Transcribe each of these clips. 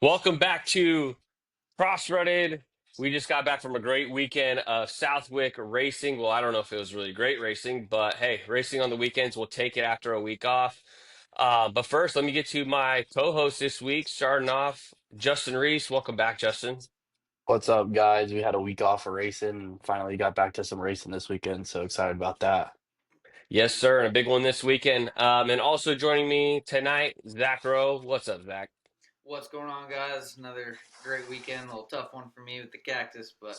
Welcome back to Cross-Rutted. We just got back from a great weekend of Southwick racing. Well, I don't know if it was really great racing, but hey, racing on the weekends, we'll take it after a week off. But first, let me get to my co-host this week, starting off, Justin Reese. Welcome back, Justin. What's up, guys? We had a week off of racing and finally got back to some racing this weekend, so excited about that. Yes, sir, and a big one this weekend. And also joining me tonight, Zach Rowe. What's up, Zach? What's going on, guys? Another great weekend. A little tough one for me with the cactus, but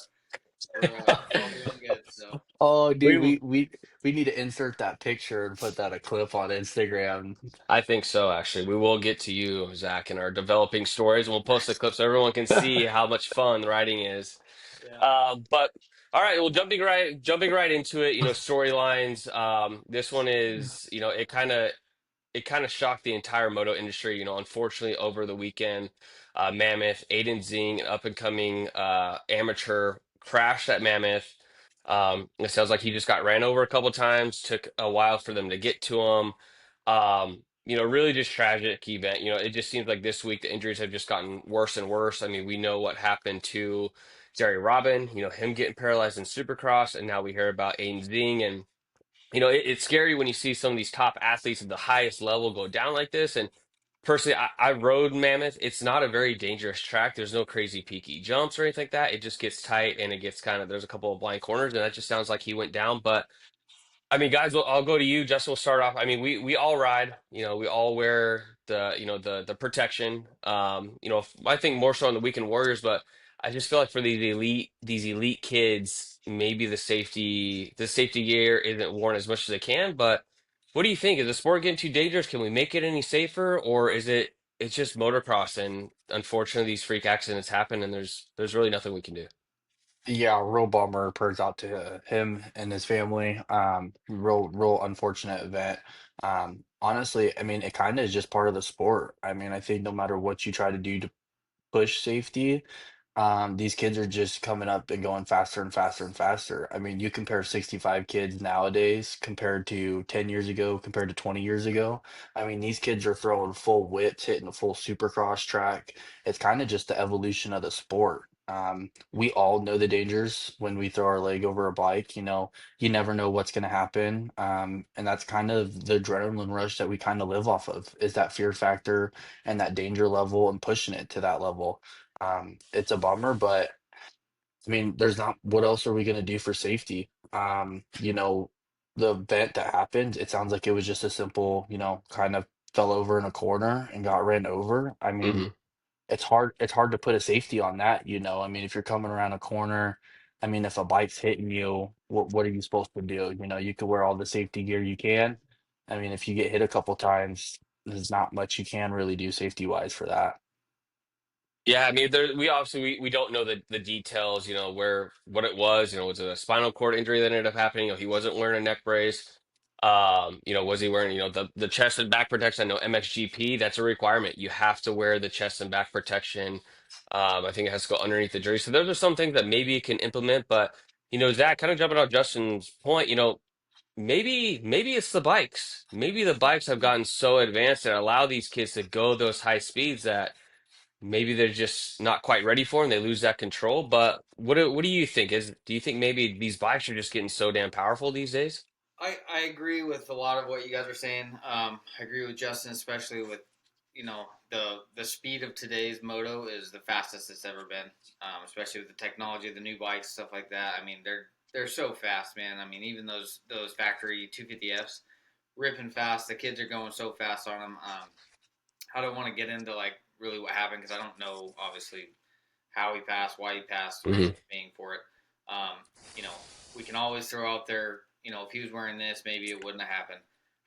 we're all doing good. So Oh, dude, We, we need to insert that picture and put that a clip on Instagram. I think so, actually. We will get to you, Zach, in our developing stories, and we'll post the nice. clip so everyone can see how much fun writing is. Yeah. But all right, well, jumping right into it. Storylines. This one is, it kind of shocked the entire moto industry. Unfortunately, over the weekend, Mammoth, Aiden Zing, an up and coming amateur, crashed at Mammoth. It sounds like he just got ran over a couple times. Took a while for them to get to him. Really just tragic event. It just seems like this week the injuries have just gotten worse and worse. I mean, we know what happened to Jerry Robin. Him getting paralyzed in Supercross, and now we hear about Aiden Zing and it's scary when you see some of these top athletes at the highest level go down like this. And personally, I rode Mammoth. It's not a very dangerous track. There's no crazy peaky jumps or anything like that. It just gets tight and it gets there's a couple of blind corners, and that just sounds like he went down. But I mean, guys, I'll go to you. Justin will start off. I mean, we all ride. We all wear the protection. I think more so on the weekend warriors, but I just feel like for these elite kids, maybe the safety gear isn't worn as much as it can. But what do you think? Is the sport getting too dangerous? Can we make it any safer, or it's just motocross, and unfortunately these freak accidents happen, and there's really nothing we can do. Yeah, real bummer. Prayers out to him and his family. Real unfortunate event. Honestly, I mean, it kind of is just part of the sport. I mean, I think no matter what you try to do to push safety. These kids are just coming up and going faster and faster and faster. I mean, you compare 65 kids nowadays compared to 10 years ago, compared to 20 years ago. I mean, these kids are throwing full whips, hitting a full supercross track. It's kind of just the evolution of the sport. We all know the dangers when we throw our leg over a bike. You never know what's going to happen. And that's kind of the adrenaline rush that we kind of live off of, is that fear factor and that danger level and pushing it to that level. It's a bummer, but I mean, there's not, what else are we going to do for safety? The event that happened, it sounds like it was just a simple, kind of fell over in a corner and got ran over. I mean, Hmm. it's hard to put a safety on that. I mean, if you're coming around a corner, I mean, if a bike's hitting you, what are you supposed to do? You could wear all the safety gear you can. I mean, if you get hit a couple times, there's not much you can really do safety wise for that. Yeah, I mean, we obviously we don't know the details, where what it was, was it a spinal cord injury that ended up happening? He wasn't wearing a neck brace. Was he wearing, the chest and back protection? I know MXGP, that's a requirement. You have to wear the chest and back protection. I think it has to go underneath the jersey. So those are some things that maybe you can implement, but Zach, kind of jumping on Justin's point, maybe it's the bikes. Maybe the bikes have gotten so advanced that allow these kids to go those high speeds that maybe they're just not quite ready for and they lose that control. But what do you think? Do you think maybe these bikes are just getting so damn powerful these days? I agree with a lot of what you guys are saying. I agree with Justin, especially with the speed of today's moto is the fastest it's ever been. Especially with the technology, the new bikes, stuff like that. I mean, they're so fast, man. I mean, even those factory 250Fs ripping fast. The kids are going so fast on them. I don't want to get into like really what happened because I don't know obviously how he passed, why he passed, the reason Hmm. being for it. Um, you know, we can always throw out there, if he was wearing this, maybe it wouldn't have happened.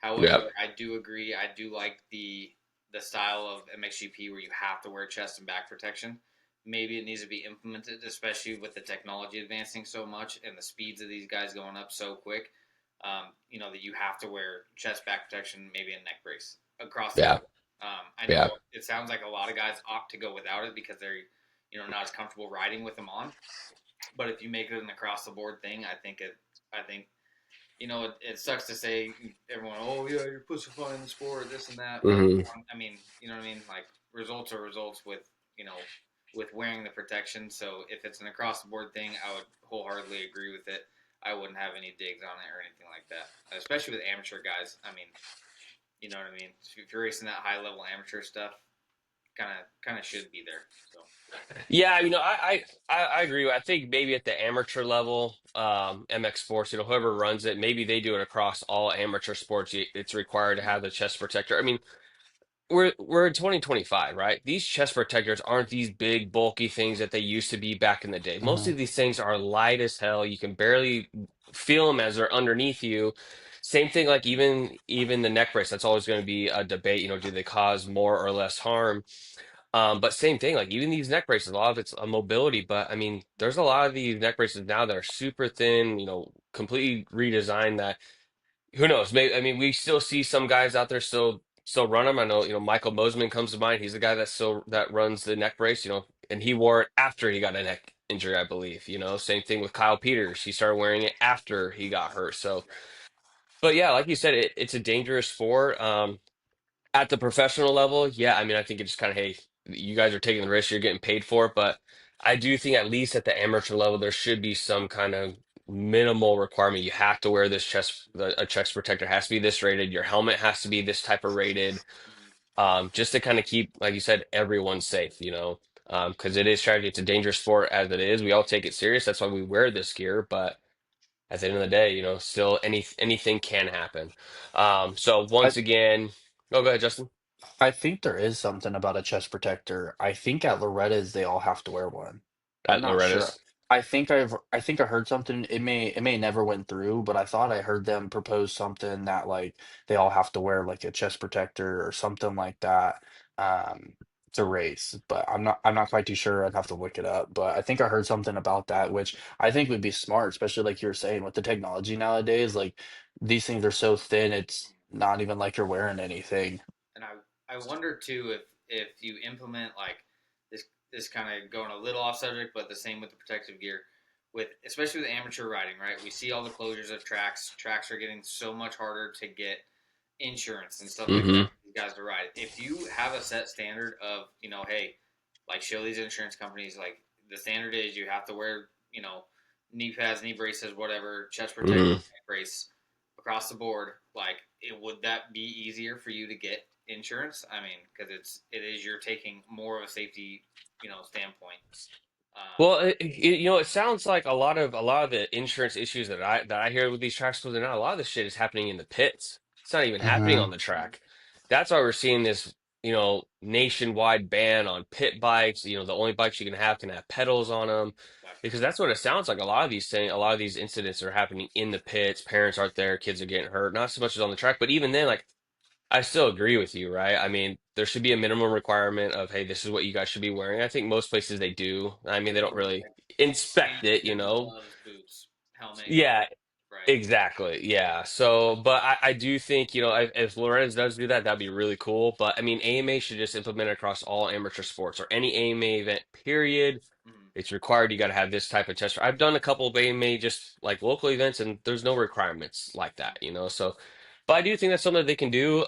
Yeah. However, I do agree. I do like the style of MXGP where you have to wear chest and back protection. Maybe it needs to be implemented, especially with the technology advancing so much and the speeds of these guys going up so quick. That you have to wear chest back protection, maybe a neck brace across the Yeah. board. I know Yeah. it sounds like a lot of guys opt to go without it because they're not as comfortable riding with them on. But if you make it an across the board thing, I think it sucks to say everyone, oh yeah, you're pussifying the sport, this and that. But Hmm. I mean, you know what I mean? Like results are results with with wearing the protection. So if it's an across the board thing, I would wholeheartedly agree with it. I wouldn't have any digs on it or anything like that, especially with amateur guys. I mean, you know what I mean? If you're racing that high level amateur stuff, kind of should be there. So Yeah, I agree. I think maybe at the amateur level, MX Sports, whoever runs it, maybe they do it across all amateur sports. It's required to have the chest protector. I mean, we're in 2025, right? These chest protectors aren't these big bulky things that they used to be back in the day. Most Hmm. of these things are light as hell. You can barely feel them as they're underneath you. Same thing, like even the neck brace. That's always going to be a debate. Do they cause more or less harm? But same thing, like even these neck braces, a lot of it's a mobility, but I mean, there's a lot of these neck braces now that are super thin, completely redesigned that who knows? Maybe I mean we still see some guys out there still run them. I know, Michael Mosman comes to mind. He's the guy that runs the neck brace, and he wore it after he got a neck injury, I believe. Same thing with Kyle Peters. He started wearing it after he got hurt. So, right. but yeah, like you said, it's a dangerous sport. At the professional level, yeah, I mean, I think it's just kind of, hey, you guys are taking the risk, you're getting paid for it. But I do think at least at the amateur level, there should be some kind of minimal requirement. You have to wear this a chest protector has to be this rated. Your helmet has to be this type of rated, Mm-hmm. just to kind of keep, like you said, everyone safe, because it is strategy. It's a dangerous sport as it is. We all take it serious. That's why we wear this gear. But at the end of the day, still anything can happen. So I once again, oh, go ahead, Justin. I think there is something about a chest protector. I think at Loretta's they all have to wear one. I'm At not sure. Loretta's. I think I heard something. It may never went through, but I thought I heard them propose something that like they all have to wear like a chest protector or something like that um to race. But I'm not quite too sure. I'd have to look it up. But I think I heard something about that, which I think would be smart, especially like you were saying with the technology nowadays. Like these things are so thin, it's not even like you're wearing anything. And I wonder too if you implement like this kind of going a little off subject, but the same with the protective gear, with especially with amateur riding, right? We see all the closures of tracks. Tracks are getting so much harder to get insurance and stuff like that Hmm. for these guys to ride. If you have a set standard of hey, like show these insurance companies like the standard is you have to wear knee pads, knee braces, whatever, chest protector, Hmm. neck brace across the board. Like, would that be easier for you to get insurance? I mean, because it is you're taking more of a safety standpoint. Um, Well, it sounds like a lot of the insurance issues that I hear with these tracks, because a lot of this shit is happening in the pits. It's not even happening Hmm. on the track. That's why we're seeing this, nationwide ban on pit bikes. The only bikes you can have pedals on them, exactly. because that's what it sounds like. A lot of these incidents are happening in the pits. Parents aren't there, kids are getting hurt. Not so much as on the track, but even then, like I still agree with you, right? I mean, there should be a minimum requirement of, hey, this is what you guys should be wearing. I think most places they do. I mean, they don't really Like inspect it, pants, gloves, boots, helmet, Yeah, right? exactly. Yeah. So, but I do think, if Lorenz does do that, that'd be really cool. But I mean, AMA should just implement it across all amateur sports or any AMA event, period. Mm-hmm. It's required. You got to have this type of test. I've done a couple of AMA just like local events, and there's no requirements like that. So, but I do think that's something that they can do.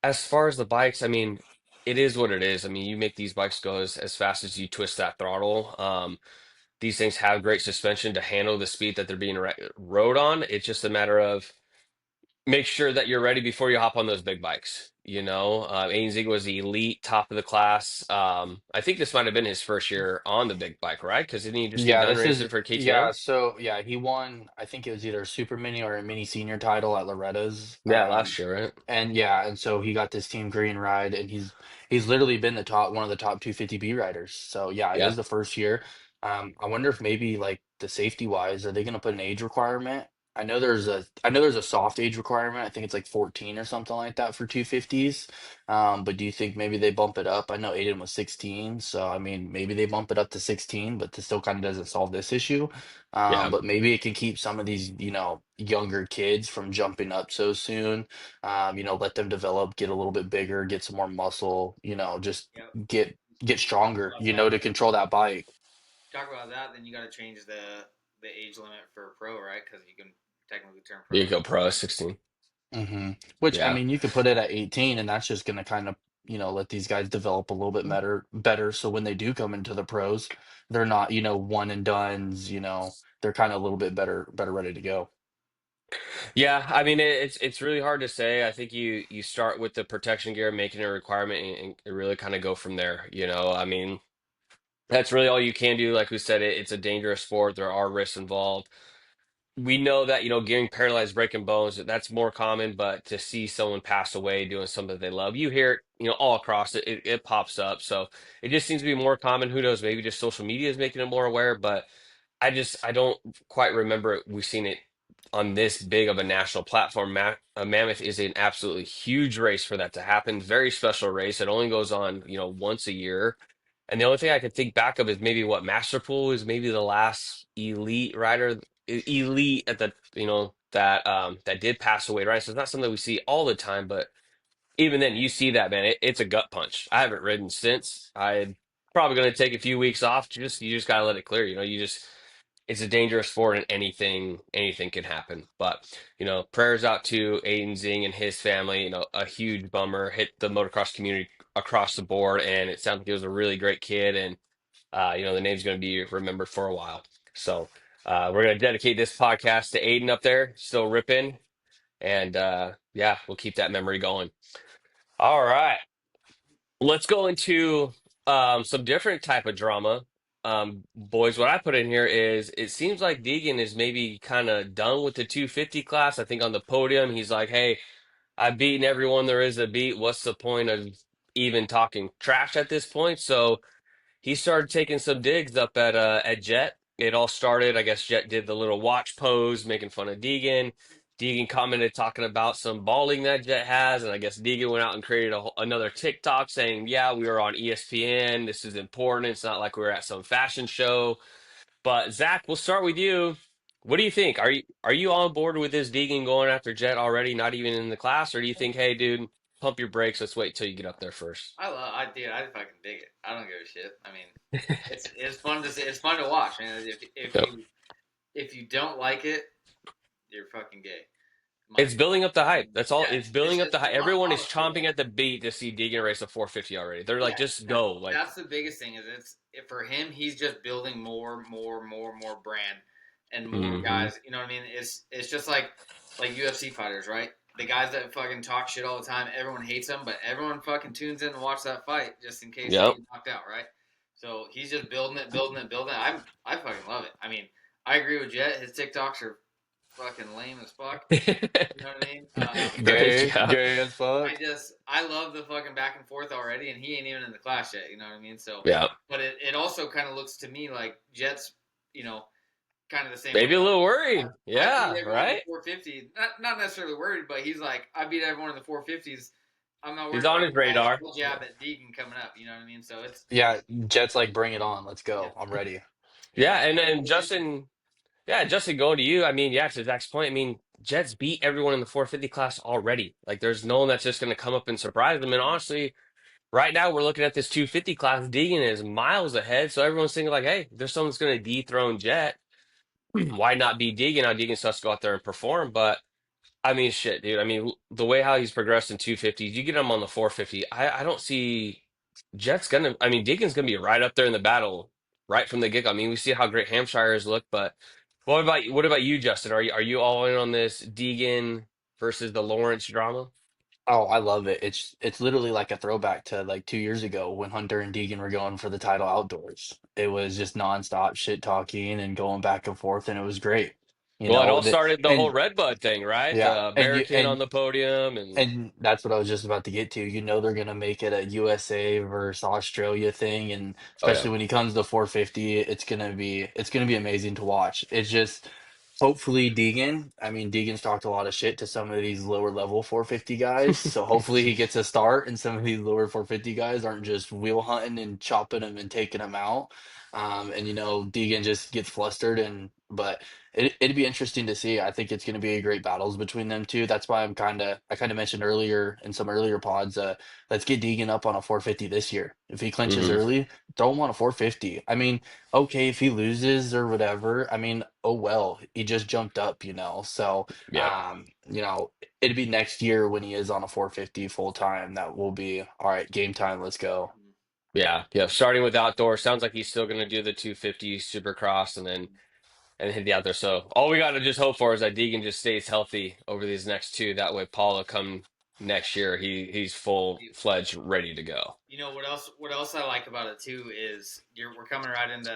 As far as the bikes, I mean, it is what it is. I mean, you make these bikes go as fast as you twist that throttle. These things have great suspension to handle the speed that they're being rode on. It's just a matter of make sure that you're ready before you hop on those big bikes. Aiden Ziegler was the elite top of the class. I think this might have been his first year on the big bike, right? Because didn't he just get Yeah, done this racing is for yeah, KTM? so yeah, he won, I think it was either a super mini or a mini senior title at Loretta's. Yeah, last year, right? And yeah, and so he got this team green ride and he's literally been the top one of the top 250B riders. So yeah, it Yeah, is the first year. I wonder if maybe like the safety wise, are they gonna put an age requirement? I know there's a soft age requirement. I think it's like 14 or something like that for 250s. But do you think maybe they bump it up? I know Aiden was 16, so I mean maybe they bump it up to 16, but this still kind of doesn't solve this issue. yeah. But maybe it can keep some of these, younger kids from jumping up so soon. Let them develop, get a little bit bigger, get some more muscle, just Yep. get Talk stronger, about that. to control that bike. Talk about that. Then you got to change the age limit for pro, right? Because you can technically turn pro You at go pro at 16. 16. Which I Yeah. mean, you could put it at 18, and that's just gonna kind of let these guys develop a little bit better. So when they do come into the pros, they're not, one and dones, they're kind of a little bit better ready to go. Yeah, I mean it's really hard to say. I think you start with the protection gear, making it a requirement, and really kind of go from there. I mean that's really all you can do. Like we said, it's a dangerous sport. There are risks involved. We know that getting paralyzed, breaking bones, that's more common. But to see someone pass away doing something they love, you hear it, all across it pops up. So it just seems to be more common. Who knows? Maybe just social media is making it more aware, but. I don't quite remember we've seen it on this big of a national platform. Mammoth is an absolutely huge race for that to happen. Very special race. It only goes on, once a year. And the only thing I could think back of is maybe what Masterpool is maybe the last elite rider, elite at the, that did pass away, right? So it's not something we see all the time, but even then, you see that, man. It's a gut punch. I haven't ridden since. I'm probably going to take a few weeks off. You just gotta let it clear. It's a dangerous sport, and anything can happen. But prayers out to Aiden Zing and his family. A huge bummer hit the motocross community across the board, and it sounds like he was a really great kid, and the name's going to be remembered for a while. So we're going to dedicate this podcast to Aiden up there, still ripping, and yeah, we'll keep that memory going. All right. Let's go into some different type of drama. Boys, what I put in here is it seems like Deegan is maybe kind of done with the 250 class. I think on the podium, he's like, hey, I've beaten everyone there is to beat. What's the point of even talking trash at this point? So he started taking some digs up at Jet. It all started, I guess Jet did the little watch pose, making fun of Deegan. Deegan commented talking about some balling that Jet has, and I guess Deegan went out and created another TikTok saying, "Yeah, we were on ESPN. This is important. It's not like we were at some fashion show." But Zach, we'll start with you. What do you think? Are you on board with this Deegan going after Jet already, not even in the class, or do you think, hey, dude, pump your brakes. Let's wait till you get up there first. I fucking dig it. I don't give a shit. I mean, it's fun to see. It's fun to watch, man. Yep. If you don't like it, you're fucking gay. My It's building up the hype. That's all. Yeah, It's it's building up just the hype. Everyone is honestly, chomping at the beat to see Deegan race a 450 already. They're like, yeah, just go. Like, that's the biggest thing is for him, he's just building more brand and more hmm guys. You know what I mean? It's just like UFC fighters, right? The guys that fucking talk shit all the time, everyone hates them, but everyone fucking tunes in to watch that fight just in case they Yep. get knocked out, right? So he's just building it. I fucking love it. I mean, I agree with Jet. His TikToks are fucking lame as fuck. You know what I mean? Gay, Yeah. gay as fuck. I love the fucking back and forth already, and he ain't even in the class yet. You know what I mean? So, Yeah. but it also kind of looks to me like Jets, you know, kind of the same way. Maybe a little worried. I beat Yeah. everyone in the Right. 450. Not necessarily worried, but he's like, I beat everyone in the 450s. I'm not He's worried on about his that radar. jab at Deegan coming up. You know what I mean? So it's Yeah, Jet's like, bring it on. Let's yeah, go. I'm ready. yeah. Yeah. And Justin, yeah, Justin, going to you. I mean, yeah, to Zach's point, I mean, Jets beat everyone in the 450 class already. Like, there's no one that's just going to come up and surprise them. And honestly, right now we're looking at this 250 class. Deegan is miles ahead. So everyone's thinking, like, hey, there's someone that's going to dethrone Jet. Why not be Deegan? Now Deegan still has to go out there and perform, but I mean, shit, dude. I mean, the way how he's progressed in 250s, you get him on the 450. I don't see Jet's gonna. I mean, Deegan's gonna be right up there in the battle right from the get. I mean, we see how great Hampshires look, but what about you, Justin? Are you all in on this Deegan versus the Lawrence drama? Oh, I love it. It's literally like a throwback to like 2 years ago when Hunter and Deegan were going for the title outdoors. It was just nonstop shit talking and going back and forth, and it was great. Well, it all The started the whole and Redbud thing, right? yeah, The Bearkin on the podium, and and that's what I was just about to get to. They're gonna make it a USA versus Australia thing, and oh yeah, especially when he comes to 450, it's gonna be amazing to watch. It's just hopefully Deegan. I mean, Deegan's talked a lot of shit to some of these lower level 450 guys, so hopefully he gets a start, and some of these lower 450 guys aren't just wheel hunting and chopping them and taking them out. And Deegan just gets flustered and but it'd be interesting to see. I think it's going to be a great battles between them two. That's why I kind of mentioned earlier in some earlier pods. Let's get Deegan up on a 450 this year. If he clinches Hmm. early, throw him on a 450. I mean, okay, if he loses or whatever, I mean, oh well, he just jumped up, you know. So, Yeah. it'd be next year when he is on a 450 full time. That will be all right. Game time. Let's go. Yeah. Yeah. Starting with outdoor, sounds like he's still going to do the 250 Supercross and hit the outdoor. So all we got to just hope for is that Deegan just stays healthy over these next two. That way, Paula come next year, he's full fledged, ready to go. You know what else? What else I like about it too is we're coming right into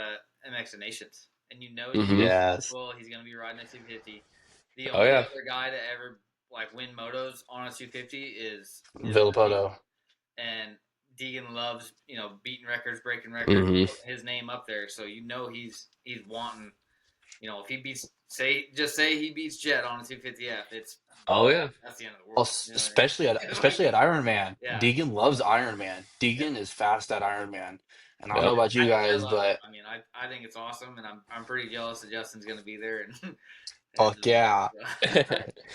MX Nations, and you know Hmm. Deegan's Yes, well. He's going to be riding a 250. The Oh only yeah. other guy to ever like win motos on a 250 is Deegan, Villapoto. and Deegan loves beating records, breaking records, Hmm. putting his name up there. So you know he's wanting. If he beats say he beats Jet on a 250F, it's Oh yeah. that's the end of the Well, world. You know what I especially mean? at Iron Man. Yeah. Deegan loves Iron Man. Yep. Deegan is fast at Iron Man. And I don't Yep. know about you I guys, love it. but I mean, I think it's awesome, and I'm pretty jealous that Justin's going to be there, and fuck yeah. so,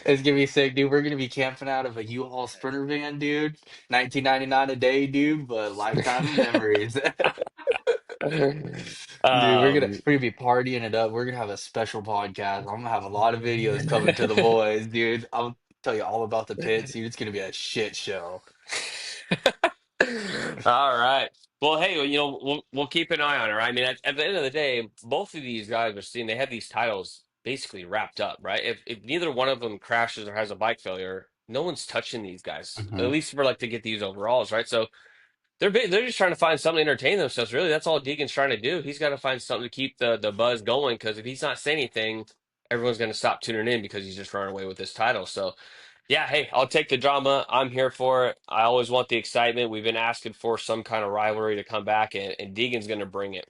It's gonna be sick, dude. We're gonna be camping out of a U-Haul Sprinter van, dude. 19.99 a day, dude, but lifetime of memories. Dude, um, we're gonna be partying it up. We're gonna have a special podcast. I'm gonna have a lot of videos coming to the boys, dude. I'll tell you all about the pits, dude. It's gonna be a shit show. all right. Well, hey, we'll keep an eye on her. I mean, at the end of the day, both of these guys are seeing they have these titles basically wrapped up, right? If neither one of them crashes or has a bike failure, no one's touching these guys, at Hmm. least for like to get these overalls, right? So they're just trying to find something to entertain themselves. Really, that's all Deacon's trying to do. He's got to find something to keep the buzz going because if he's not saying anything, everyone's going to stop tuning in because he's just running away with this title. So yeah, hey, I'll take the drama. I'm here for it. I always want the excitement. We've been asking for some kind of rivalry to come back, and Deegan's going to bring it.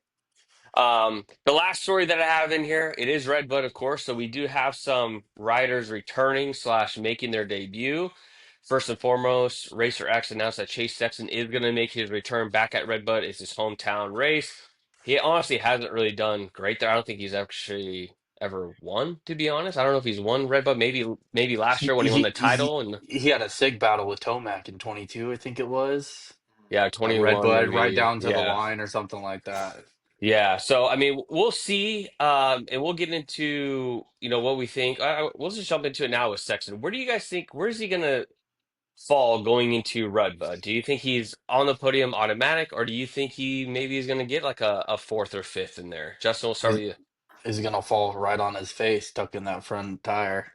The last story that I have in here, it is Redbud, of course. So we do have some riders returning slash making their debut. First and foremost, Racer X announced that Chase Sexton is going to make his return back at Redbud. It's his hometown race. He honestly hasn't really done great there. I don't think he's actually ever won, to be honest. I don't know if he's won Redbud. Maybe last He year when he won the he title and he had a sick battle with Tomac in 22, I think it was. yeah, At 21 Redbud, right maybe. down to the Yeah. line or something like that. Yeah, so I mean, we'll see, and we'll get into what we think. We'll just jump into it now with Sexton. Where do you guys think? Where is he gonna fall going into Redbud? Do you think he's on the podium automatic, or do you think he maybe is gonna get like a fourth or fifth in there? Justin, we'll start He's, with you. he's gonna fall right on his face, stuck in that front tire.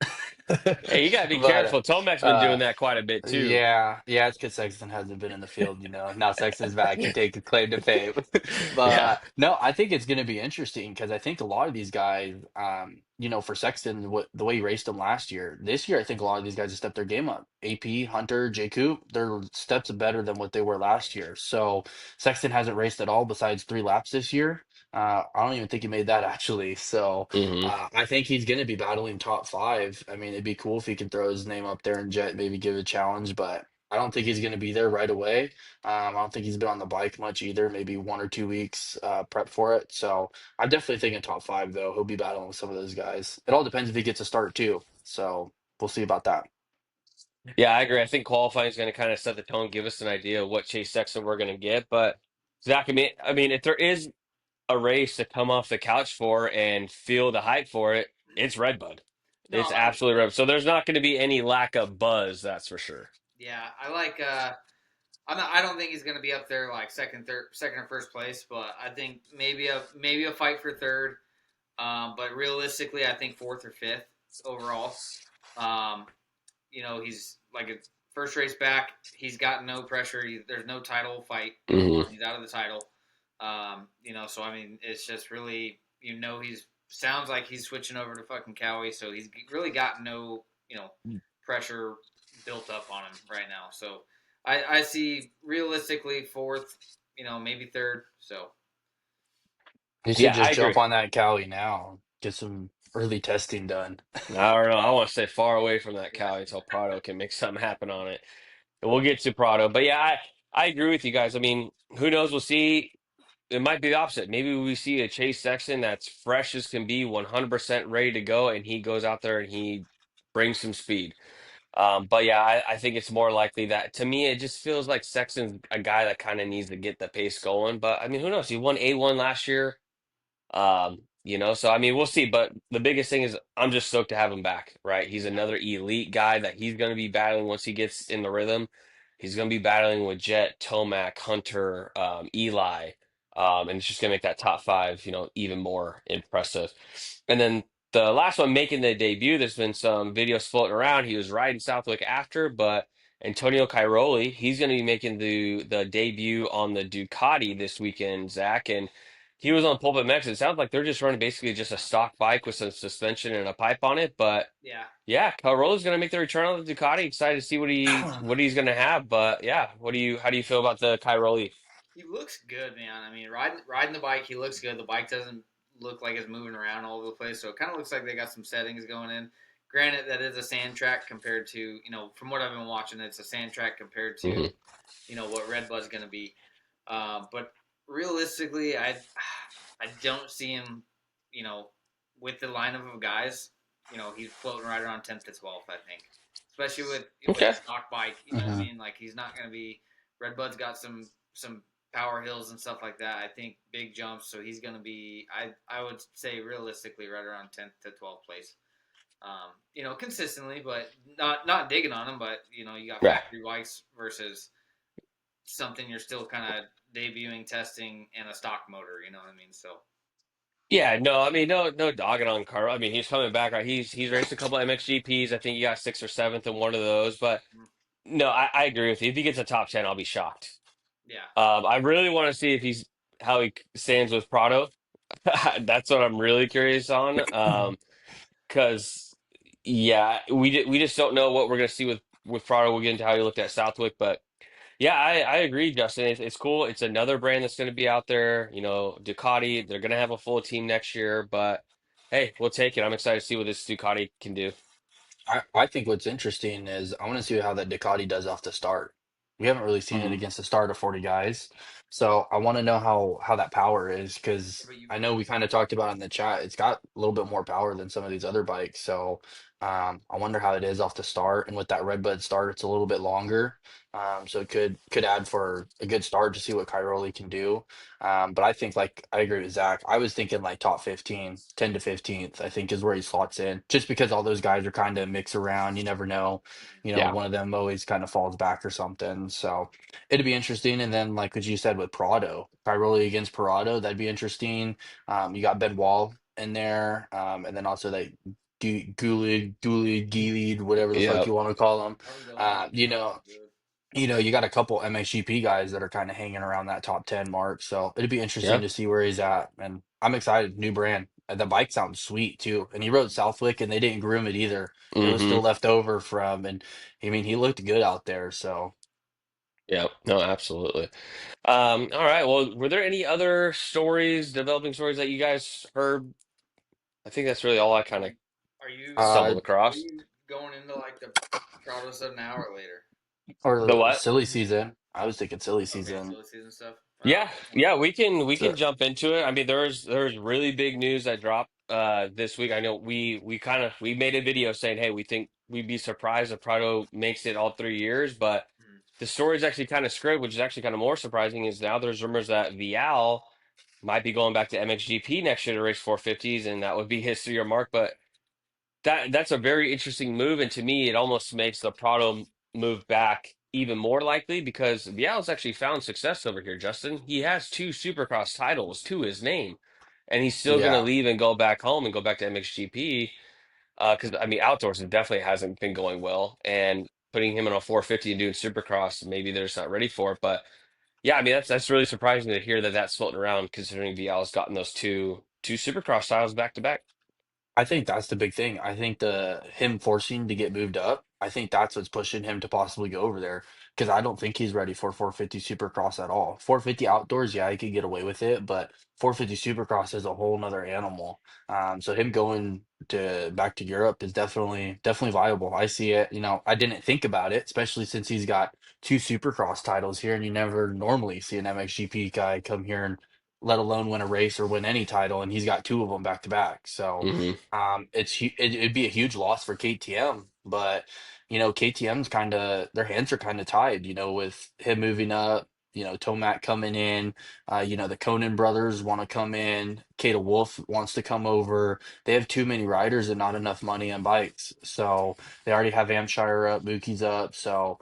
Hey, you gotta be But careful. Tomac's been uh, doing that quite a bit too. yeah, it's because Sexton hasn't been in the field, you know. Now Sexton's back, he takes claim to fame. But Yeah. no, I think it's going to be interesting because I think a lot of these guys, for Sexton, what the way he raced them last year, this year I think a lot of these guys have stepped their game up. AP, Hunter, J. Coop, their steps better than what they were last year. So Sexton hasn't raced at all besides 3 laps this year. I don't even think he made that actually. So. Hmm. I think he's going to be battling top five. I mean, it'd be cool if he could throw his name up there and Jet maybe give it a challenge, but I don't think he's going to be there right away. I don't think he's been on the bike much either. Maybe 1 or 2 weeks prep for it. So I'm definitely thinking top five though. He'll be battling with some of those guys. It all depends if he gets a start too. So we'll see about that. Yeah, I agree. I think qualifying is going to kind of set the tone, give us an idea of what Chase Sexton we're going to get. But Zach, I mean, if there is a race to come off the couch for and feel the hype for it, it's Redbud. no, It's absolutely Red. So there's not going to be any lack of buzz, that's for sure. yeah, I like. I don't think he's going to be up there like second or first place, but I think maybe a fight for third. But realistically, I think fourth or fifth overall. Um, he's like a first race back. He's got no pressure. There's no title fight going Hmm. on. He's out of the title. So I mean, it's just really, he's sounds like he's switching over to fucking Cowie. So he's really got no, pressure built up on him right now. So I see realistically fourth, maybe third. So He should Yeah, I just agree. jump on that Cali now, get some early testing done. I don't know. I want to stay far away from that yeah, Cali until Prado can make something happen on it. And we'll get to Prado. But yeah, I agree with you guys. I mean, who knows? We'll see. it might be the opposite. Maybe we see a Chase Sexton that's fresh as can be, 100% ready to go, and he goes out there and he brings some speed. But yeah, I think it's more likely that to me it just feels like Sexton's a guy that kind of needs to get the pace going. But I mean, who knows? He won A1 last year. So I mean, we'll see. But the biggest thing is I'm just stoked to have him back, right? He's Yeah, another elite guy that he's going to be battling once he gets in the rhythm. He's going to be battling with Jet, Tomac, Hunter, Eli, and it's just going to make that top five, even more impressive. And then the last one making the debut, there's been some videos floating around. He was riding Southwick after, but Antonio Cairoli, he's going to be making the debut on the Ducati this weekend, Zach, and he was on Pulpit Mex. It sounds like they're just running basically just a stock bike with some suspension and a pipe on it. But yeah. yeah, Cairoli's going to make the return on the Ducati. Excited to see what he's going to have. But yeah, how do you feel about the Cairoli? He looks good, man. I mean, riding the bike, he looks good. The bike doesn't look like it's moving around all over the place, so it kind of looks like they got some settings going in. Granted, that is a sand track compared to from what I've been watching, it's a sand track compared to Hmm. what Redbud's going to be. But realistically, I don't see him, you know, with the lineup of guys. He's floating right around 10th to 12th, I think, especially with Okay. a stock bike. You know what I Mhm. mean? Like he's not going to be. Redbud's got some power hills and stuff like that. I think big jumps, so he's going to be. I would say realistically right around 10th to 12th place. Consistently, but not digging on him. But you got Yeah. factory bikes versus something you're still kind of debuting, testing, and a stock motor. You know what I mean? So Yeah, no, I mean, no dogging on Carl. I mean, he's coming back, right? He's raced a couple of MXGPs. I think he got sixth or seventh in one of those. But no, I agree with you. If he gets a top 10, I'll be shocked. yeah, I really want to see if he's how he stands with Prado. That's what I'm really curious on. Because yeah, we just don't know what we're gonna see with Prado. We'll get into how he looked at Southwick, but yeah, I agree, Justin. It's cool. It's another brand that's going to be out there. Ducati, they're going to have a full team next year, but hey, we'll take it. I'm excited to see what this Ducati can do. I think what's interesting is I want to see how that Ducati does off the start. We haven't really seen it Hmm. against the start of 40 guys. So I want to know how that power is because but you I know we kind of talked about it in the chat. It's got a little bit more power than some of these other bikes. So I wonder how it is off the start. And with that Redbud start, it's a little bit longer. So it could add for a good start to see what Cairoli can do. But I think like I agree with Zach. I was thinking like top 15, 10 to 15th, I think is where he slots in. Just because all those guys are kind of mix around. You never know. Yeah, One of them always kind of falls back or something. So it'd be interesting. And then like what you said with Prado, Cairoli against Parado, that'd be interesting. You got Ben Wall in there. And then also that Gulid, whatever the fuck yeah, you want to call him. probably the only Uh, good you one. know, Good. you got a couple MXGP guys that are kind of hanging around that top 10 mark. So it'd be interesting yeah. to see where he's at. And I'm excited. New brand. The bike sounds sweet too. And he rode Southwick and they didn't groom it either. It was Hmm. still left over from, and I mean, he looked good out there. So Yeah, no, absolutely. All right. Well, were there any other stories, developing stories that you guys heard? I think that's really all I kind of Are you uh stumbled are across. you going into like the Prado stuff now or later? The or what? silly season. I was thinking silly Okay, season. silly season stuff. Yeah, yeah, we can So jump into it. I mean, there's really big news that dropped this week. I know we made a video saying, hey, we think we'd be surprised if Prado makes it all 3 years, but Hmm. the story's actually kind of scripted, which is actually kind of more surprising. Is now there's rumors that VIALLE might be going back to MXGP next year to race 450s, and that would be his 3 year mark. But that's a very interesting move, and to me, it almost makes the Prado move back even more likely because Vial's actually found success over here, Justin. He has two Supercross titles to his name, and he's still going to yeah, leave and go back home and go back to MXGP because I mean, outdoors it definitely hasn't been going well, and putting him on a 450 and doing Supercross, maybe they're just not ready for it. But yeah, I mean, that's really surprising to hear that that's floating around considering Vial's gotten those two Supercross titles back to back. I think that's the big thing. I think the him forcing to get moved up, I think that's what's pushing him to possibly go over there. Because I don't think he's ready for 450 Supercross at all. 450 outdoors, yeah, he could get away with it, but 450 Supercross is a whole nother animal. So him going to back to Europe is definitely viable. I see it. I didn't think about it, especially since he's got two Supercross titles here, and you never normally see an MXGP guy come here and let alone win a race or win any title, and he's got two of them back to back. So Hmm. it'd be a huge loss for KTM, but KTM's kind of their hands are kind of tied, with him moving up. Tomac coming in, the Conan brothers want to come in. Kata Wolf wants to come over. They have too many riders and not enough money on bikes. So they already have Hampshire up, Mookie's up. So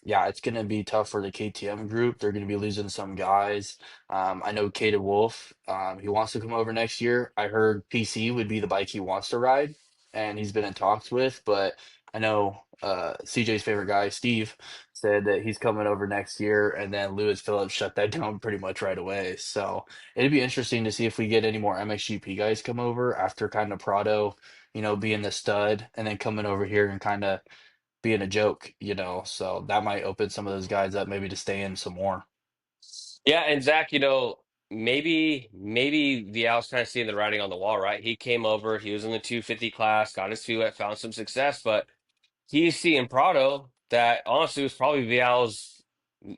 yeah, it's going to be tough for the KTM group. They're going to be losing some guys. I know Kata Wolf, he wants to come over next year. I heard PC would be the bike he wants to ride, and he's been in talks with. But I know CJ's favorite guy, Steve, said that he's coming over next year, and then Lewis Phillips shut that down pretty much right away. So it'd be interesting to see if we get any more MXGP guys come over after kind of Prado, being the stud, and then coming over here and kind of being a joke. So that might open some of those guys up maybe to stay in some more. Yeah, and Zach, maybe Vial's kind of seeing the writing on the wall, right? He came over, he was in the 250 class, got his feet wet, found some success, but he's seeing Prado that honestly was probably Vial's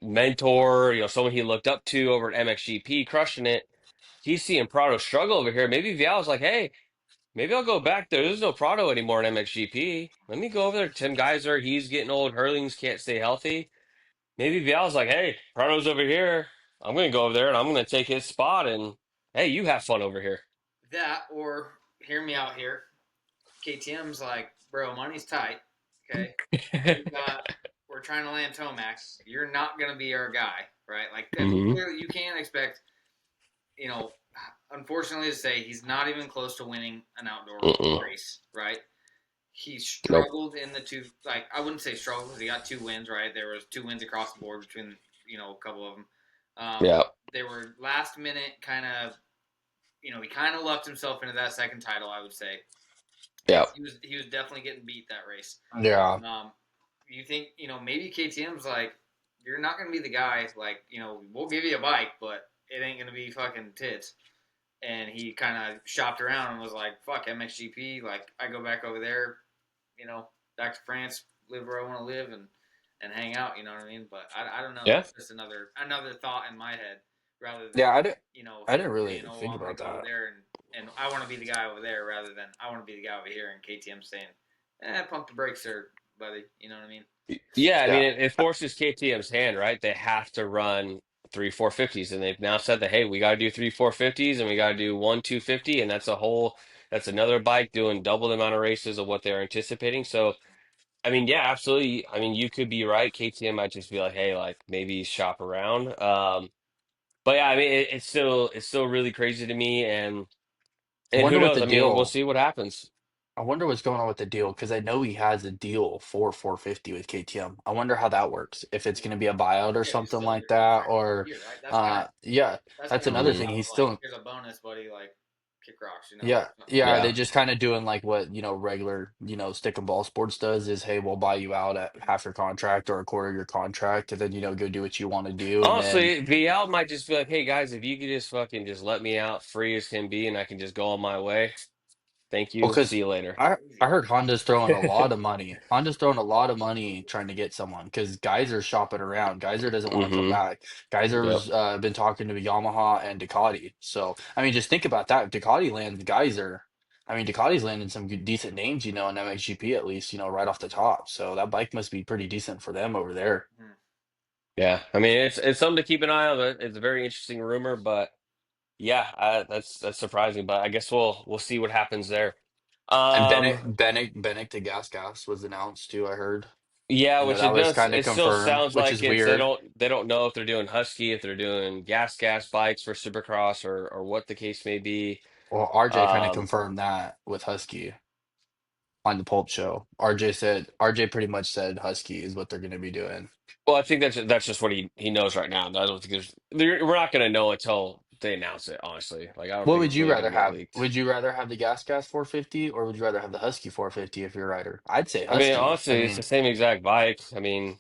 mentor, someone he looked up to over at MXGP, crushing it. He's seeing Prado struggle over here. Maybe Vial's like, hey, maybe I'll go back there. There's no Prado anymore in MXGP. Let me go over there. Tim Geiser, he's getting old. Hurlings can't stay healthy. Maybe Vial's like, hey, Prado's over here. I'm going to go over there and I'm going to take his spot. And hey, you have fun over here. That, or hear me out here. KTM's like, bro, money's tight. Okay, we're trying to land Tomac. You're not gonna be our guy, right? Like, Hmm. clearly you can't expect. You know, Unfortunately to say, he's not even close to winning an outdoor Mm-mm. race, right? He Nope. struggled in the two. Like, I wouldn't say struggled because he got two wins, right? There was two wins across the board between a couple of them. Yeah. They were last minute kind of. He kind of lucked himself into that second title, I would say, and Yeah. he was definitely getting beat that race. Yeah. You think maybe KTM's like, you're not gonna be the guy. Like, we'll give you a bike, but it ain't gonna be fucking tits. And he kind of shopped around and was like, fuck MXGP. Like, I go back over there, you know, back to France, live where I want to live, and hang out. You know what I mean? But I don't know. Yeah. That's just another thought in my head, rather than Yeah, I him didn't really saying, "Oh, think I'm gonna about go over that. there and I want to be the guy over there," rather than I want to be the guy over here. And KTM saying, pump the brakes there, buddy. You know what I mean? Yeah. I mean, Yeah. it forces KTM's hand, right? They have to run three 450s. And they've now said that, hey, we got to do three 450s and we got to do one 250. And that's another bike doing double the amount of races of what they're anticipating. So, I mean, yeah, absolutely. I mean, you could be right. KTM might just be like, hey, like maybe shop around. But yeah, I mean, it's still really crazy to me, I and who wonder what knows? the I mean, we'll deal. see what happens. I wonder what's going on with the deal because I know he has a deal for 450 with KTM. I wonder how that works. If it's going to be a buyout or Yeah, he's something still like your that, friend for a or year, right? That's kind of yeah, that's that's more another like thing. I was He's like, still here's a bonus, buddy. Like, kick rocks, Yeah, something like yeah. that. They Yeah. just kind of doing like what regular stick and ball sports does is, hey, we'll buy you out at half your contract or a quarter of your contract, and then go do what you want to do, and then Honestly, VL might just be like, hey guys, if you could just fucking just let me out free as can be, and I can just go on my way. Thank well, you. See because you later. I heard Honda's throwing a lot of money. Honda's throwing a lot of money trying to get someone because Geyser shopping around. Geyser doesn't want to come Hmm. back. Yep. Geyser's been talking to Yamaha and Ducati. So I mean, just think about that. If Ducati lands Geyser, I mean Ducati's landing some good, decent names, in MXGP at least, right off the top. So that bike must be pretty decent for them over there. Hmm. Yeah. I mean, it's something to keep an eye on. It's a very interesting rumor, but yeah, that's surprising. But I guess we'll see what happens there. And Um, Bennett to Gas was announced too, I heard. Yeah, which That it was does. kind of It still confirmed, sounds which like is it's they weird. don't know if they're doing Husky, if they're doing gas bikes for Supercross or what the case may be. Well, RJ kind of Um, confirmed that with Husky on the Pulp Show. RJ pretty much said Husky is what they're going to be doing. well, I think that's just what he knows right now. I don't think we're not going to know until they announce it. Honestly, like I don't What think would it's you really going rather to get have? leaked. Would you rather have the Gas 450 or would you rather have the Husky 450 if you're a rider? I'd say I mean, Husky. I honestly, it's the mean, same exact bike. I mean,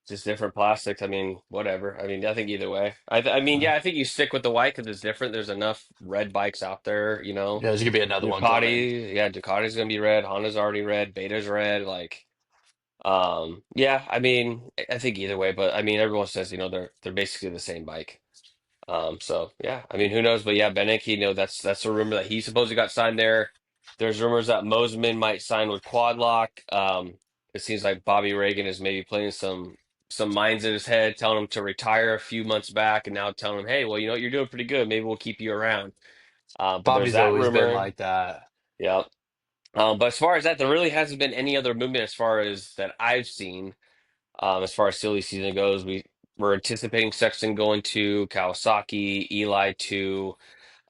just different plastics. I mean, whatever. I mean, I think either way. I mean, uh, yeah, I think you stick with the white because it's different. There's enough red bikes out there, yeah, there's going to be another one coming. Ducati, yeah, Ducati's gonna be red. Honda's already red. Beta's red. Like, yeah. I mean, I think either way, but I mean, everyone says they're basically the same bike. So yeah, I mean, who knows? But yeah, Benek, that's a rumor that he supposedly got signed there. There's rumors that Mosman might sign with Quadlock. It seems like Bobby Reagan is maybe playing some minds in his head, telling him to retire a few months back, and now telling him, hey, well, you know what, you're doing pretty good. Maybe we'll keep you around. But there's Bobby's that always been rumor. like that. Yeah. But as far as that, there really hasn't been any other movement as far as that I've seen. As far as silly season goes, we're anticipating Sexton going to Kawasaki, Eli to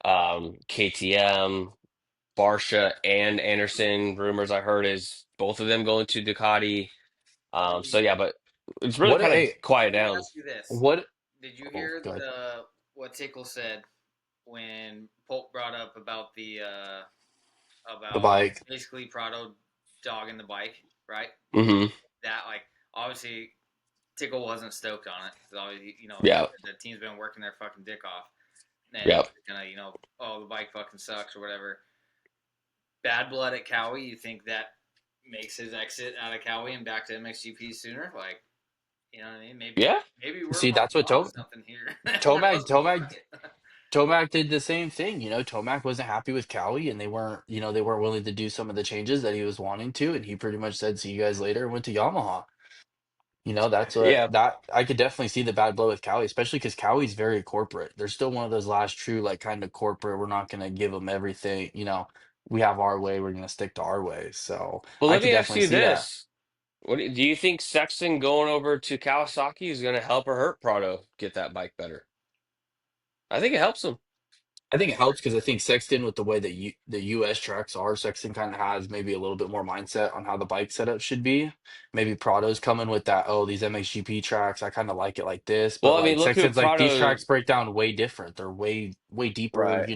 KTM, Barsha, and Anderson. Rumors I heard is both of them going to Ducati. So yeah, but it's really What kind of a quiet Let me down. ask you this: what? Did you Oh, hear good. the what Tickle said when Polk brought up about the The about bike. basically Prado dogging the bike, right? Hmm. That like obviously Tickle wasn't stoked on it because obviously he Yeah. said the team's been working their fucking dick off, and Yeah. he's gonna oh the bike fucking sucks or whatever. Bad blood at Cowie. You think that makes his exit out of Cowie and back to MXGP sooner? Like you know what I mean? Yeah. Maybe we're See, both that's what onto something here. We're Tomac both being Tomac right. Tomac did the same thing. Tomac wasn't happy with Cowie, and they weren't willing to do some of the changes that he was wanting to, and he pretty much said, "See you guys later," and went to Yamaha. That's what Yeah. that I could definitely see the bad blow with Cowie, especially because Cowie's very corporate. They're still one of those last true, like, kind of corporate. We're not going to give them everything. We have our way. We're going to stick to our way. So Well, I let could me ask definitely you see that. this. Do you think Sexton going over to Kawasaki is going to help or hurt Prado get that bike better? I think it helps him. I think it helps because I think Sexton, with the way that the U.S. tracks are, Sexton kind of has maybe a little bit more mindset on how the bike setup should be. Maybe Prado's coming with that. Oh, these MXGP tracks, I kind of like it like this. Well, But I mean, like look who Sexton's like these Prado. tracks break down way different. They're way deeper. Right.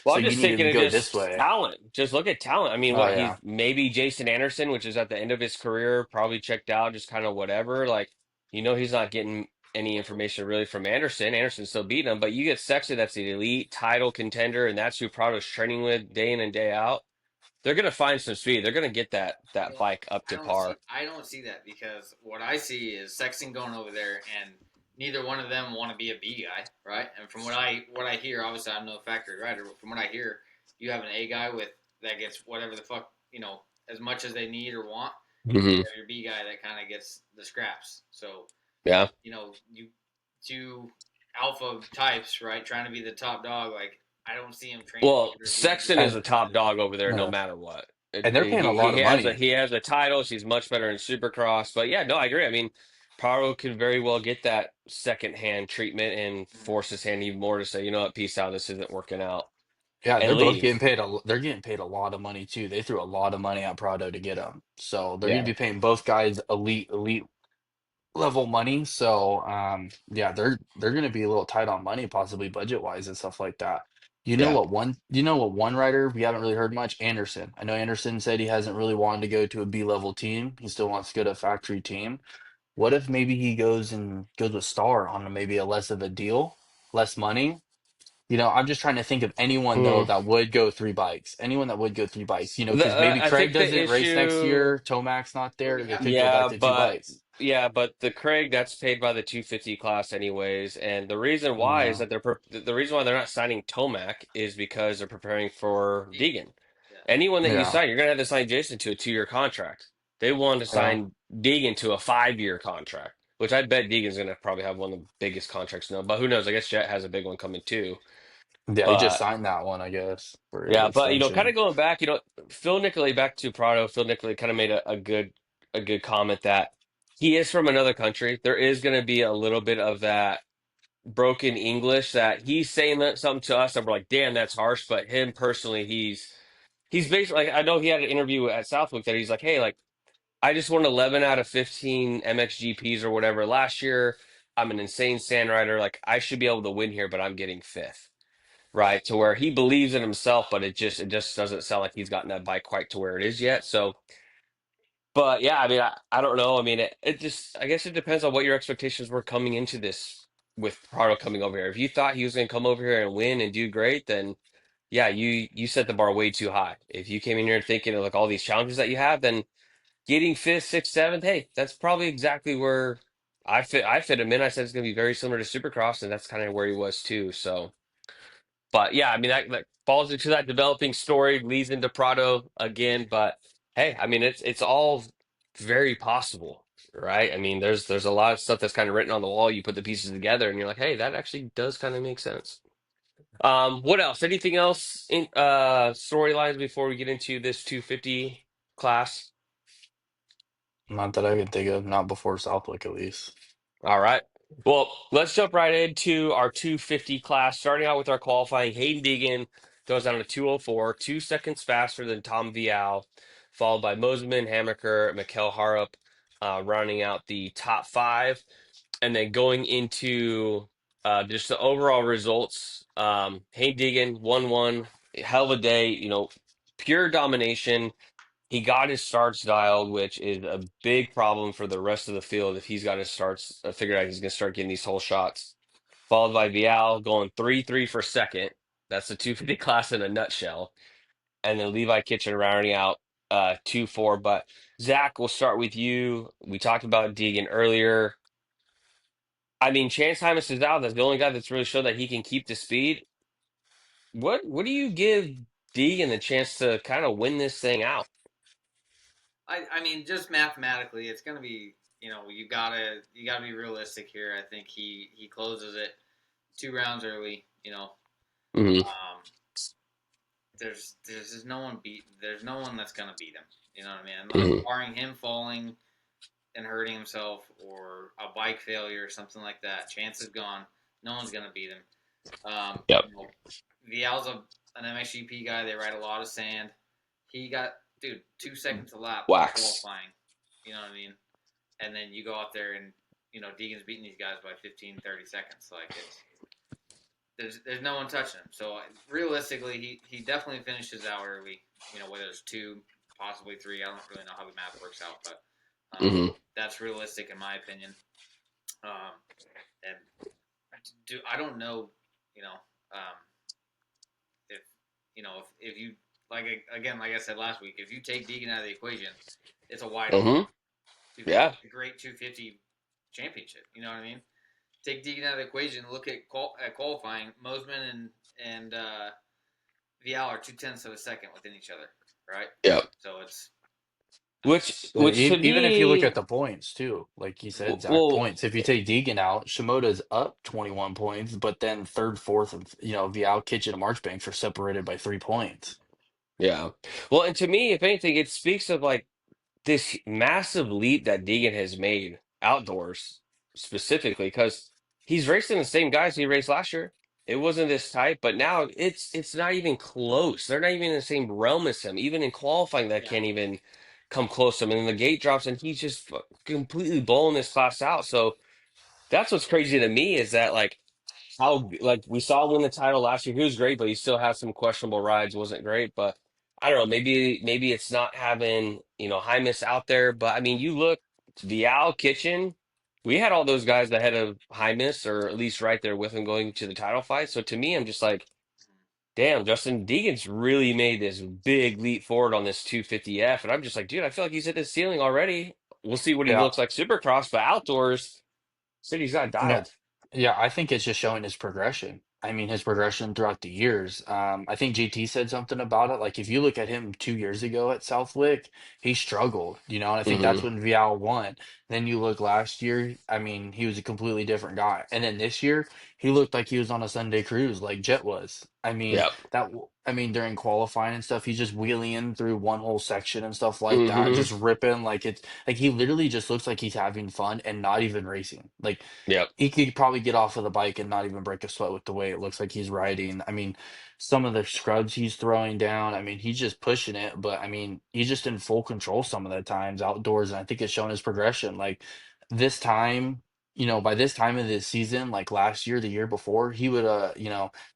Well, So I'm you just need to thinking of go this just way. talent. Just look at talent. I mean, Oh what he's yeah, maybe Jason Anderson, which is at the end of his career, probably checked out, just kind of whatever. Like, he's not getting any information really from Anderson. Anderson's still beating him, but you get Sexton, that's the elite title contender, and that's who Prado's training with day in and day out. They're gonna find some speed. They're gonna get that Well, bike up to par. I don't see that because what I see is Sexton going over there and neither one of them want to be a B guy, right? And from what I hear, obviously I'm no factory writer, but from what I hear, you have an A guy with that gets whatever the fuck as much as they need or want, and you Hmm. have your B guy that kind of gets the scraps. So Yeah. you two alpha types, right? Trying to be the top dog. Like I don't see him training Well, together being Sexton is and a top dog over there, no uh, matter what. and they're paying a lot He of has a money. he has a title. He's much better in Supercross. But yeah, no, I agree. I mean, Paro could very well get that secondhand treatment and Mhm. force his hand even more to say, you know what, peace out, this isn't working out, Yeah, and they're both leave. getting paid. They're getting paid a lot of money too. They threw a lot of money at Prado to get them, so they're going to Yeah, be paying both guys elite level money. So yeah, they're gonna be a little tight on money, possibly budget wise and stuff like that. yeah. You know what one writer we haven't really heard much? Anderson. I know Anderson said he hasn't really wanted to go to a B level team. He still wants to go to a factory team. What if maybe he goes with Star on maybe a less of a deal, less money? I'm just trying to think of anyone though Mm. that would go three bikes. Anyone that would go three bikes, because maybe I Craig think the doesn't race next issue. year, Tomac's not But there, we they have could go back Yeah, to two bikes. but the Craig that's paid by the 250 class anyways, and the reason why is Yeah. that the reason why they're not signing Tomac is because they're preparing for Deegan. Deegan. Yeah. Anyone that you Yeah. sign, you're gonna have to sign Jason to a 2-year contract. They want to Yeah. sign Deegan to a 5-year contract, which I bet Deegan's gonna probably have one of the biggest contracts now. But who knows? I guess Jet has a big one coming too. Yeah, he just But signed that one, I guess, for the yeah, but kind of extension. going back, Phil Nicolay back to Prado. Phil Nicolay kind of made a good comment that he is from another country. There is going to be a little bit of that broken English that he's saying something to us, and we're like, "Damn, that's harsh." But him personally, he's basically like I know he had an interview at Southwick that he's like, "Hey, like I just won 11 out of 15 MXGPs or whatever last year. I'm an insane sand rider. Like I should be able to win here, but I'm getting fifth." Right, to where he believes in himself, but it just doesn't sound like he's gotten that bike quite to where it is yet. So, but yeah, I mean, I don't know. I mean, it just I guess it depends on what your expectations were coming into this with Prado coming over here. If you thought he was going to come over here and win and do great, then yeah, you set the bar way too high. If you came in here thinking of like all these challenges that you have, then getting fifth, sixth, seventh, hey, that's probably exactly where I fit him in. I said it's going to be very similar to Supercross, and that's kind of where he was too. So, but yeah, I mean that falls into that developing story, leads into Prado again. But hey, I mean it's all very possible, right? I mean there's a lot of stuff that's kind of written on the wall. You put the pieces together, and you're like, hey, that actually does kind of make sense. What else? Anything else in storylines before we get into this 250 class? Not that I can think of, not before Southwick at least. All right. Well, let's jump right into our 250 class. Starting out with our qualifying, Hayden Deegan goes down to 204, 2 seconds faster than Tom Vial, followed by Mosman, Hammaker, Mikkel Harup, rounding out the top five. And then going into just the overall results, Hayden Deegan 1-1, hell of a day, pure domination. He got his starts dialed, which is a big problem for the rest of the field if he's got his starts figured out. He's going to start getting these whole shots. Followed by Vial going 3-3 for second. That's the 250 class in a nutshell. And then Levi Kitchen rounding out 2-4. But Zach, we'll start with you. We talked about Deegan earlier. I mean, Chance Hymas is out. That's the only guy that's really showed that he can keep the speed. What do you give Deegan the chance to kind of win this thing out? I mean, just mathematically, it's gonna be, you gotta be realistic here. I think he closes it 2 rounds early. Hmm. Um, there's just no one beat. There's no one that's gonna beat him. You know what I mean? Hmm. Barring him falling and hurting himself or a bike failure or something like that, chance is gone. No one's gonna beat him. Um, Yep. you know, Vial's an MXGP guy. They ride a lot of sand. He got, dude, 2 seconds a lap Wax. qualifying. You know what I mean? And then you go out there and Deegan's beating these guys by 15, 30 seconds. Like there's no one touching him. So realistically, he definitely finished his out early. Whether it's 2, possibly 3. I don't really know how the math works out, but Hmm. that's realistic in my opinion. And I don't know, you know, if if you like again, like I said last week, if you take Deegan out of the equation, it's a wide open Hmm. Yeah. a great 250 championship. You know what I mean? Take Deegan out of the equation. Look at qualifying. Mosman and Vial are 0.2 of a second within each other, right? Yep. So it's Which to Even if you look at me, the points too, like you said, Zach, well, points. If you take Deegan out, Shimoda's up 21 points, but then third, fourth, and Vial, Kitchen, and Marchbanks are separated by 3 points. yeah. Well, and to me, if anything, it speaks of like this massive leap that Deegan has made outdoors specifically because he's racing the same guys he raced last year. It wasn't this tight, but now it's not even close. They're not even in the same realm as him. Even in qualifying, that yeah, can't even come close to him. And then the gate drops, and he's just completely blowing this class out. So that's what's crazy to me is that how like we saw him win the title last year. He was great, but he still had some questionable rides. Wasn't great, but I don't know. Maybe it's not having Hymus out there. But I mean, you look Vial Kitchen. We had all those guys ahead of Hymus, or at least right there with him going to the title fight. So to me, I'm just like, damn, Justin Deegan's really made this big leap forward on this 250F, and I'm just like, dude, I feel like he's hit the ceiling already. We'll see what he Yeah, looks like Supercross, but outdoors, city's got yeah, dialed. yeah. I think it's just showing his progression. I mean, his progression throughout the years. I think JT said something about it. Like, if you look at him 2 years ago at Southwick, he struggled, and I think Hmm. that's when Vial won. Then you look last year, I mean, he was a completely different guy. And then this year, he looked like he was on a Sunday cruise, like Jet was. I mean, Yep. during qualifying and stuff, he's just wheeling in through one whole section and stuff like that, Hmm. just ripping. Like, it's like he literally just looks like he's having fun and not even racing. Like, Yep. he could probably get off of the bike and not even break a sweat with the way it looks like he's riding. I mean, some of the scrubs he's throwing down, I mean, he's just pushing it, but I mean, he's just in full control some of the times outdoors, and I think it's shown his progression. Like this time, by this time of this season, like last year, the year before, he would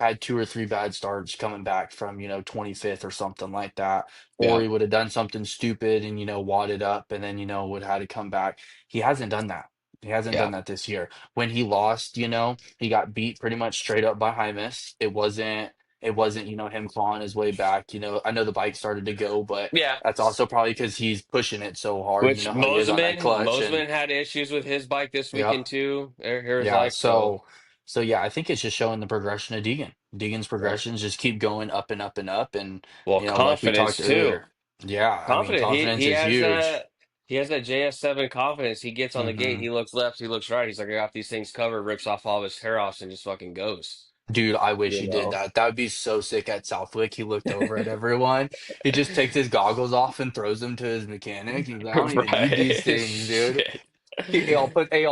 had 2 or 3 bad starts coming back from, 25th or something like that. Or Yep. he would have done something stupid and, wadded up and then, would have had to come back. He hasn't done that. He hasn't done Yep. that this year. When he lost, he got beat pretty much straight up by Hymus. It wasn't It wasn't, him clawing his way back. I know the bike started to go, but Yeah. that's also probably because he's pushing it so hard. You Which know how he is on that clutch, and Mosman had issues with his bike this yeah, weekend too. Here's yeah. like so. So yeah, I think it's just showing the progression of Deegan. Deegan's Right. progressions just keep going up and up and up, and Well, like we confidence talked too. earlier. Yeah, I mean, Confident. confidence is huge. He has that JS7 confidence. He gets on the gate, Hmm. he looks left, he looks right. He's like, I got these things covered, rips off all of his hair off and just fucking goes. Dude, I wish You he did know? that. That would be so sick at Southwick. He looked over at everyone. He just takes his goggles off and throws them to his mechanic. He's like, I don't even need these Right. things, dude. Shit. He all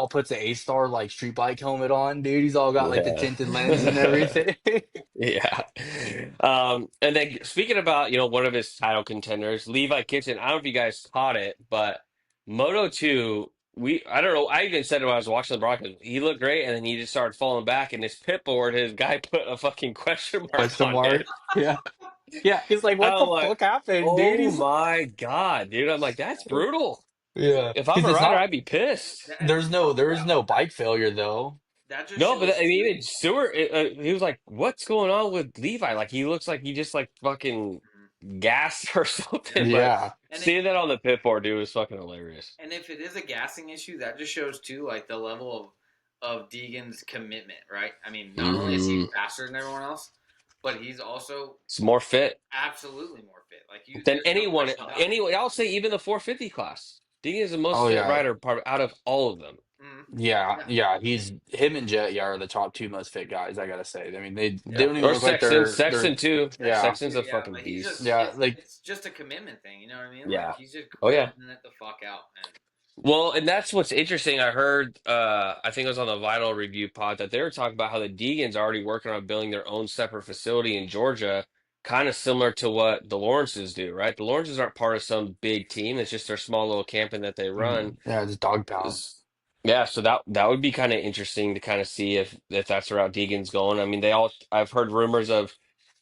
puts the A-Star like street bike helmet on, dude. He's all got like the tinted lens and Yeah. everything. Yeah. And then speaking about, one of his title contenders, Levi Kitchen, I don't know if you guys caught it, but Moto 2, I don't know, I even said it when I was watching the broadcast, he looked great, and then he just started falling back, and his pit board, his guy put a fucking question mark Question on mark. it. Yeah. Yeah. He's like, what I'm the like, fuck happened, dude? oh He's my God, dude. I'm like, that's brutal. yeah. If I'm Because a it's rider, not I'd be pissed. And there is no bike failure though. that just No, but shows I mean, too. even Stewart, he was like, "What's going on with Levi? Like, he looks like he just like fucking gassed or something." But Yeah. And it, seeing that on the pit board, dude, was fucking hilarious. and if it is a gassing issue, that just shows too like the level of Deegan's commitment, right? I mean, not only is he Hmm. faster than everyone else, but he's also It's more fit absolutely more fit. Like you, than there's no anyone. question about it. Anyone, I'll say even the 450 class. Deegan is the most Oh fit yeah. rider part out of all of them. Mm, Yeah, yeah, yeah, he's him and Jet, yeah, are the top two most fit guys, I gotta say. I mean, they yeah. don't even Or look like Sexton too. Sexton yeah, Sexton's too, a yeah. fucking But he's just beast. yeah, like it's just a commitment thing, you know what I mean? Like Yeah. he's just Oh yeah. grinding it the fuck out, and Well, and that's what's interesting. I heard, I think it was on the Vital Review pod that they were talking about how the Deegans are already working on building their own separate facility in Georgia, kind of similar to what the Lawrences do, right? The Lawrences aren't part of some big team. It's just their small little camping that they run. yeah, it's dog pound. Is Yeah, so that would be kind of interesting to kind of see if that's the route Deegan's going. I mean, I've heard rumors of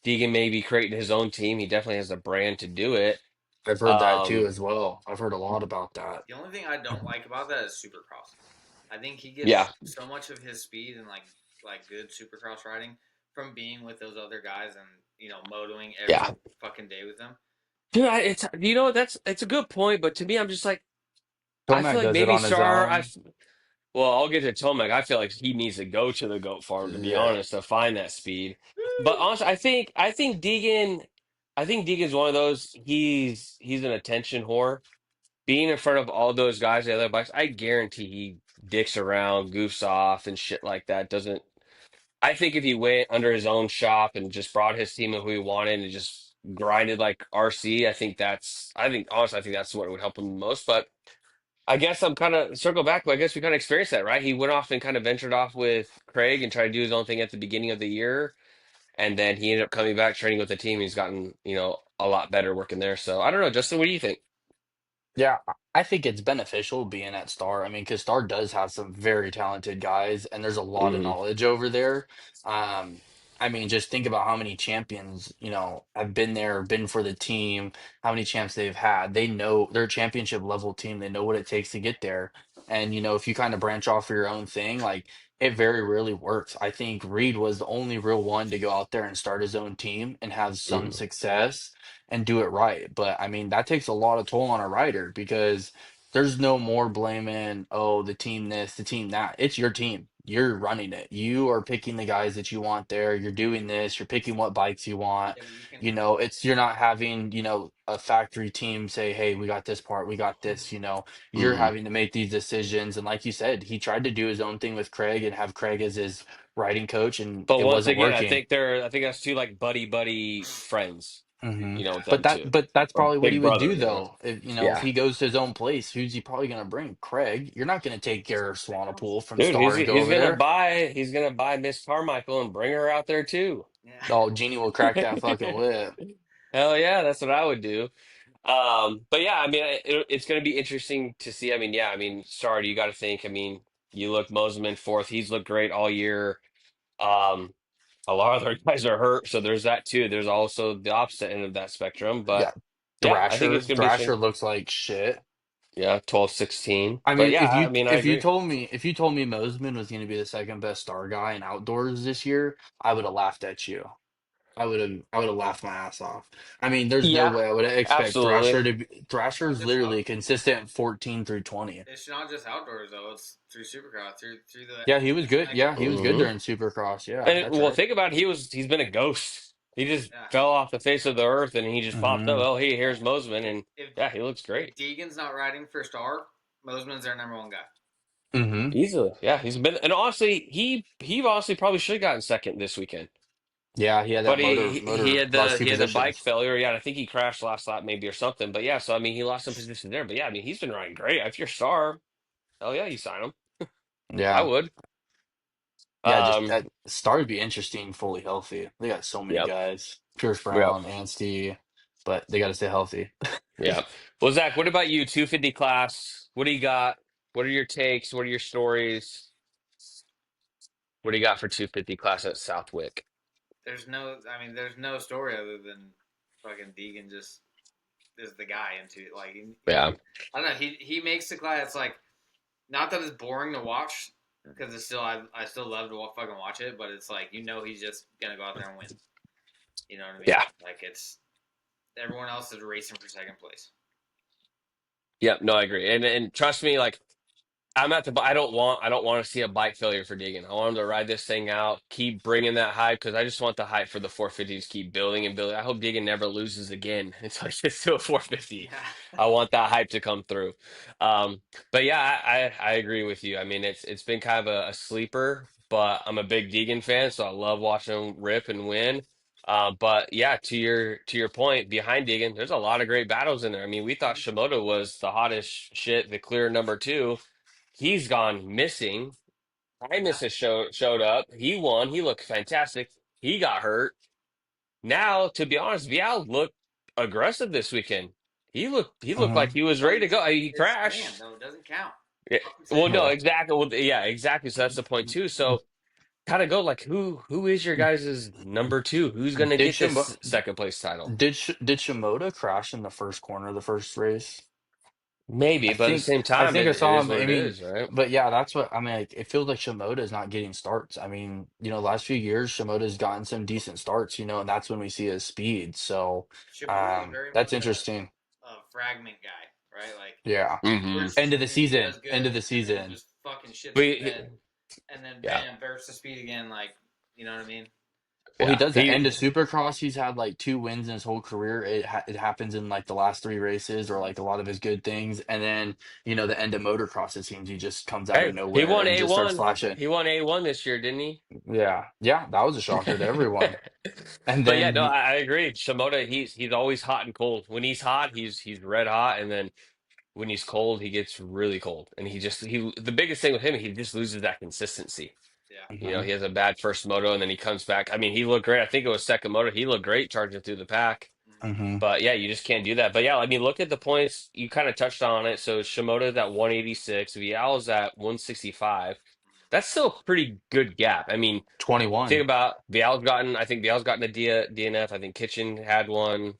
Deegan maybe creating his own team. He definitely has the brand to do it. I've heard that too Um, as well. I've heard a lot about that. the only thing I don't like about that is Supercross. I think he yeah, gets so much of his speed and like good Supercross riding from being with those other guys and motoing every yeah. fucking day with them. Dude, that's it's a good point, but to me, I'm just like I feel Tomac like does it maybe on his Star. own. Well, I'll get to Tomac. I feel like he needs to go to the goat farm to be Yeah. honest to find that speed. But honestly, I think Deegan's one of those. He's an attention whore. Being in front of all those guys, the other bikes, I guarantee he dicks around, goofs off, and shit like that. Doesn't I think if he went under his own shop and just brought his team of who he wanted and just grinded like RC, I think honestly, I think that's what would help him the most. But I guess I'm kind of circle back. But I guess we kind of experienced that, right? He went off and kind of ventured off with Craig and tried to do his own thing at the beginning of the year, and then he ended up coming back training with the team. He's gotten a lot better working there. So I don't know, Justin. What do you think? Yeah, I think it's beneficial being at Star. I mean, because Star does have some very talented guys, and there's a lot of Hmm. knowledge over there. Um, I mean, just think about how many champions, have been there, been for the team, how many champs they've had. They know they're a championship level team. They know what it takes to get there. And, if you kind of branch off for your own thing, like it very rarely works. I think Reed was the only real one to go out there and start his own team and have some Hmm. success and do it right. But I mean, that takes a lot of toll on a rider because there's no more blaming, oh, the team this, the team that. It's your team. You're running it. You are picking the guys that you want there. You're doing this. You're picking what bikes you want. Yeah, but you can. You're not having, a factory team say, hey, we got this part, we got this, you're Hmm. having to make these decisions. And like you said, he tried to do his own thing with Craig and have Craig as his riding coach, and But it once wasn't again, working. I think that's two like buddy friends, Hmm. with them two, But that's or probably what he big would brother, do though. If Yeah. he goes to his own place, who's he probably going to bring? Craig. You're not going to take Garrett Swanepoel from Dude, Star and go over there. he's gonna buy Miss Carmichael and bring her out there too. Yeah. Oh, Jeannie will crack that fucking whip. Hell yeah, that's what I would do. But yeah, I mean, it's gonna be interesting to see. I mean, yeah, I mean, sorry, you got to think. I mean, you look Moseman fourth; he's looked great all year. Um, a lot of other guys are hurt, so there's that too. There's also the opposite end of that spectrum. But Yeah, yeah, I think it's gonna be Thrasher interesting. looks like shit. Yeah, 12, 16. I But mean, yeah, I mean, I agree. if you told me Mosman was going to be the second best Star guy in outdoors this year, I would have laughed at you. I would have laughed my ass off. I mean, there's no Yeah, way I would expect absolutely. Not Thrasher's just literally consistent 14 through 20. it's not just outdoors though. It's through Supercross, through the Yeah, he was good. MXGP. Yeah, he was good Hmm. during Supercross. Yeah, And that's well, right. think about it. He's been a ghost. He just Yeah. fell off the face of the earth, and he just popped up. Hmm. Oh, hey, here's Mosman, and If yeah, he looks if great. Deegan's not riding for Star, Mosman's their number one guy. Hmm. Easily, yeah, he's been. And honestly, he honestly probably should have gotten second this weekend. Yeah, he had that But he motor had last the two he had the bike positions. failure. Yeah, and I think he crashed last lap maybe or something. But yeah, so I mean, he lost some position there. But yeah, I mean, he's been riding great. If you're Star, hell yeah, you sign him. I Yeah, would. yeah. Just Um, that Star would be interesting, fully healthy. They got so many yep, guys, Pierce yep, Brown, Anstey, but they got to stay healthy. yep. Well, Zach, what about you? 250 class. What do you got? What are your takes? What are your stories? What do you got for 250 class at Southwick? There's no story other than fucking Deegan just is the guy into it. Like Yeah, I don't know. He makes the class. It's like not that it's boring to watch because it's still I still love to fucking watch it, but it's like he's just gonna go out there and win. You know what I mean? yeah, Like it's everyone else is racing for second place. yep. No, I agree. And trust me, like I'm at the. I don't want to see a bike failure for Deegan. I want him to ride this thing out, keep bringing that hype because I just want the hype for the 450s keep building and building. I hope Deegan never loses again until he gets to a 450. Yeah. I want that hype to come through. Um, but yeah, I agree with you. I mean, it's been kind of a sleeper, but I'm a big Deegan fan, so I love watching him rip and win. But yeah, to your point, behind Deegan, there's a lot of great battles in there. I mean, we thought Shimoda was the hottest shit, the clear number two. He's gone missing. Primus has showed up. He won. He looked fantastic. He got hurt. Now, to be honest, Vial looked aggressive this weekend. He looked like Hmm. he was Well, ready to go. He it's sand crashed. though. It doesn't count. Yeah. Fucking Well, sand. no, Yeah. exactly. Well, yeah, exactly. So that's the point too. So kind of go like who is your guys' number two? Who's gonna Did get Shimo this second place title? did Shimoda crash in the first corner of the first race? Maybe, but at the same I time, think it, I it saw is him. what I it mean, is, right? but yeah, that's what I mean. Like, it feels like Shimoda is not getting starts. I mean, last few years Shimoda's gotten some decent starts, and that's when we see his speed. So, Shimoda is very that's much interesting. a fragment guy, right? Like Yeah, Hmm. bursts of speed, does end good, of the and then season. just fucking shits But the bed, and then yeah, bam, bursts of speed again. Like you know what I mean? Well, he yeah. does the end He of Supercross. He's had like two wins in his whole career. It happens in like the last three races or like a lot of his good things, and then the end of motocross. It seems he just comes out of Hey, he nowhere won and just starts A1. flashing. He won A1 this year, didn't he? Yeah, yeah, that was a shocker to everyone. And But yeah, then no, I agree. Shimoda, he's always hot and cold. When he's hot, he's red hot, and then when he's cold, he gets really cold. And he the biggest thing with him, he just loses that consistency. Yeah. Mhm, He has a bad first moto, and then he comes back. I mean, he looked great. I think it was second moto. He looked great charging through the pack. Mm-hmm. mhm, But yeah, you just can't do that. But yeah, I mean, look at the points. You kind of touched on it. So Shimoda's at 186, Vial's at 165. That's still a pretty good gap. I mean, think 21. about I think Vial's gotten a DNF. I think Kitchen had one.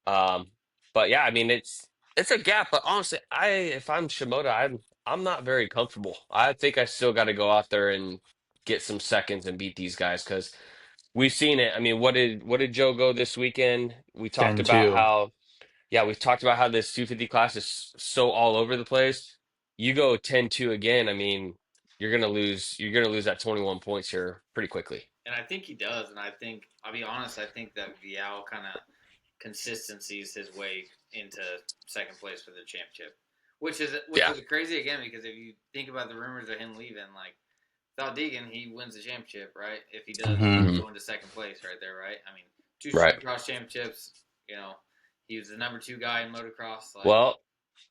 Um, but yeah, I mean, it's a gap. But honestly, if I'm Shimoda, I'm not very comfortable. I think I still got to go out there and get some seconds and beat these guys because we've seen it. I mean, what did Joe go this weekend? We talked about 10-2. how yeah, we've talked about how this 250 class is so all over the place. You go 10-2 again, I mean, you're gonna lose that 21 points here pretty quickly. And I think he does. And I think I'll be honest. I think that Vial kind of consistencies his way into second place for the championship, which Yeah. is crazy again because if you think about the rumors of him leaving, like without Deegan, he wins the championship, right? If he does, Mhm, Hmm. go into second place right there, right? I mean, two Right. Supercross championships. You know, he was the number two guy in motocross. Like, Well,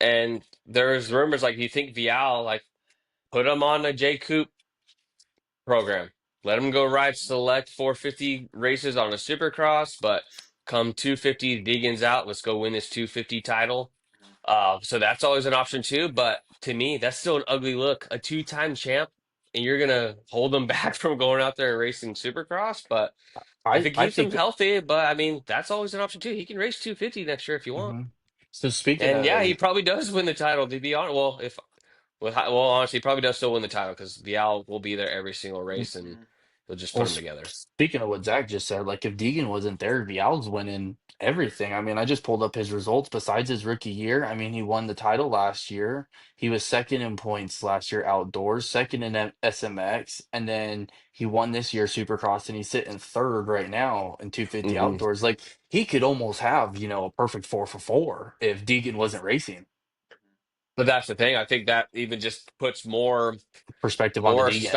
and there's rumors like you think Vial like put him on a J Coupe program. Let him go ride select 450 races on a Supercross, but come 250, Deegan's out. Let's go win this 250 title. So that's always an option too. But to me, that's still an ugly look. A two-time champ, and you're gonna hold them back from going out there and racing Supercross. But if it I keeps him think. healthy, but I mean, that's always an option too. He can race 250 next year if you want. Mhm. So speaking And yeah, he of, probably does win the title. To be honest, well, honestly, he probably does still win the title because Vial will be there every single race, and mm-hmm. They'll just put Well, them together. speaking of what Zach just said, like if Deegan wasn't there, Vial's winning everything. I mean, I just pulled up his results besides his rookie year. I mean, he won the title last year. He was second in points last year outdoors, second in SMX, and then he won this year Supercross, and he's sitting third right now in 250 Hmm. outdoors. Like he could almost have, a perfect 4 for 4 if Deegan wasn't racing. But that's the thing. I think that even just puts Perspective on the Deegan.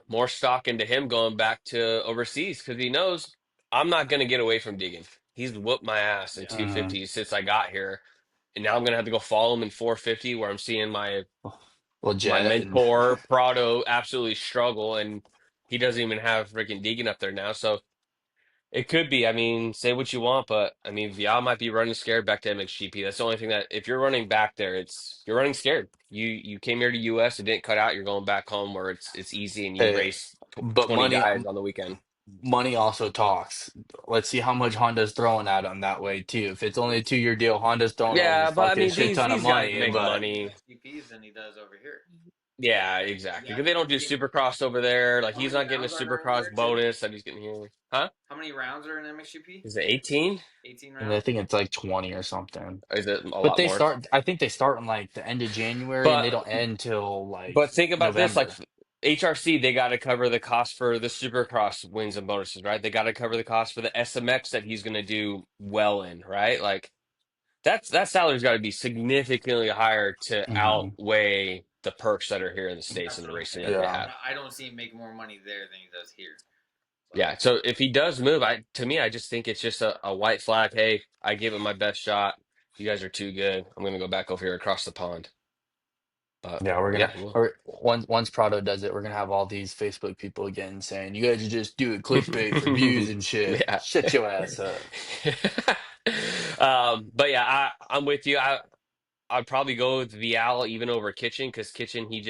more stock into him going back to overseas because he knows I'm not going to get away from Deegan. He's whooped my ass in Yeah. 250 since I got here, and now I'm going to have to go follow him in 450 where I'm seeing Well, my Jet and mentor Prado absolutely struggle, and he doesn't even have freaking Deegan up there now. So it could be. I mean, say what you want, but I mean, Vial might be running scared back to MXGP. That's the only thing that if you're running back there, you're running scared. You came here to US, it didn't cut out. You're going back home where it's easy and you uh, race but 20 guys on the weekend. money also talks. Let's see how much Honda's throwing at him that way too. If it's only a 2 year deal, Honda's throwing him a Yeah, but I fucking mean, shit ton of these guys money. make More But money in money. MXGPs than he does over here. Yeah, Is exactly. that Because they don't do 15? Supercross over there. Like How he's many not getting a rounds are over Supercross there too? bonus that he's getting here. Huh? How many rounds are in MXGP? Is it 18? 18 and I rounds. think it's like 20 or something. Or is it a But lot more? I think they start in like the end of January and they But don't end till like But think about this, like November. HRC, they got to cover the cost for the Supercross wins and bonuses, right? They got to cover the cost for the SMX that he's going to do well in, right? Like that salary's got to be significantly higher to Hmm. outweigh the perks that are here in the States That's and what the I'm racing saying. that they Yeah. have. I don't see him making more money there than he does here. But Yeah, so if he does move, to me, I just think it's just a white flag. Hey, I gave it my best shot. You guys are too good. I'm going to go back over here across the pond. But Yeah, we're gonna yeah, well. or once Prado does it, we're gonna have all these Facebook people again saying, "You guys are just doing clickbait for views and shit." Yeah. Shut your ass up. But yeah, I'm with you. I'd probably go with Vial even over Kitchen because Kitchen he's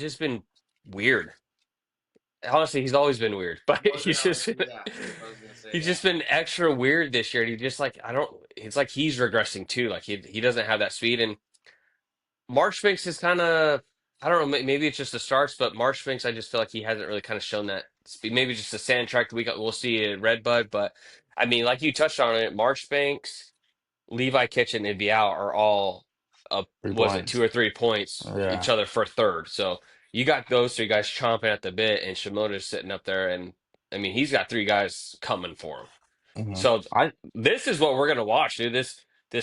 just been weird. Honestly, he's always been weird, but he wasn't always. Yeah, I was gonna say he's that. just been extra weird this year. He just like I don't. It's like he's regressing too. Like he doesn't have that speed. And Marchbanks is kind of I don't know. Maybe it's just the starts, but Marchbanks I just feel like he hasn't really kind of shown that speed. Maybe just the sand track we'll see at Redbud, but I mean, like you touched on it, Marchbanks. Levi Kitchen and Vial are all up, 3 points. 2 or 3 points each Yeah. other for third. So you got those three guys chomping at the bit, and Shimoda's sitting up there, and I mean he's got three guys coming for him. Hmm. So I this is what we're gonna watch, dude. This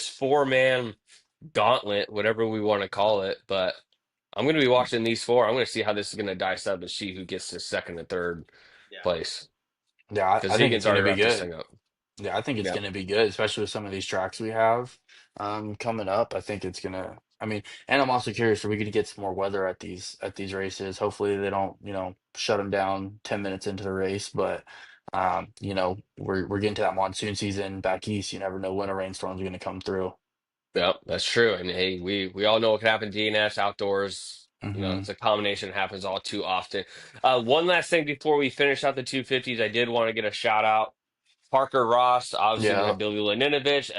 4-man gauntlet, whatever we want to call it, but I'm gonna be watching these four. I'm gonna see how this is gonna dice up and see who gets to second and third Yeah. place yeah, because I think it's Deegan's gonna already be wrapped this good. thing up. Yeah, I think it's Yeah. gonna be good, especially with some of these tracks we have coming up. I think it's gonna. I mean, and I'm also curious, are we gonna get some more weather at these races? Hopefully, they don't, shut them down 10 minutes into the race. But we're getting to that monsoon season back east. You never know when a rainstorm's gonna come through. Yeah, that's true. And hey, we all know what can happen in DNS outdoors. Hmm. It's a combination that happens all too often. One last thing before we finish out the 250s, I did want to get a shout out. Parker Ross, obviously we Yeah. have Billy Laninovich,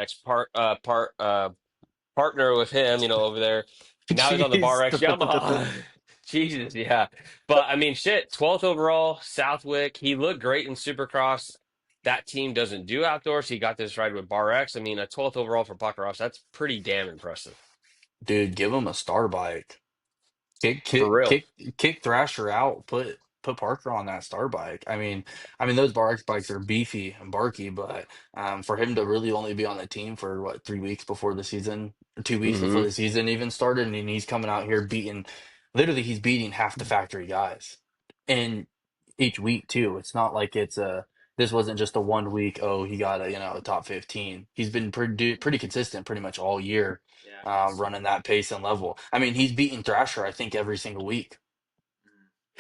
partner with him, over there. Now he's on the Bar Jeez. X Yamaha. Jesus, yeah. But I mean, shit, 12th overall, Southwick. He looked great in Supercross. That team doesn't do outdoors. He got this ride with Bar X. I mean, a 12th overall for Parker Ross, that's pretty damn impressive. Dude, give him a star bike. Kick, For kick, real. kick, kick Thrasher out. Put Parker on that star bike. I mean those BRX bikes are beefy and barky, but for him to really only be on the team for what 3 weeks before the season, or 2 weeks before Hmm. the season even started, and he's coming out here literally he's beating half the factory guys, and each week too. It's not like this wasn't just a 1 week. Oh, he got a top 15. He's been pretty consistent pretty much all year Yeah. running that pace and level. I mean, he's beating Thrasher, I think, every single week.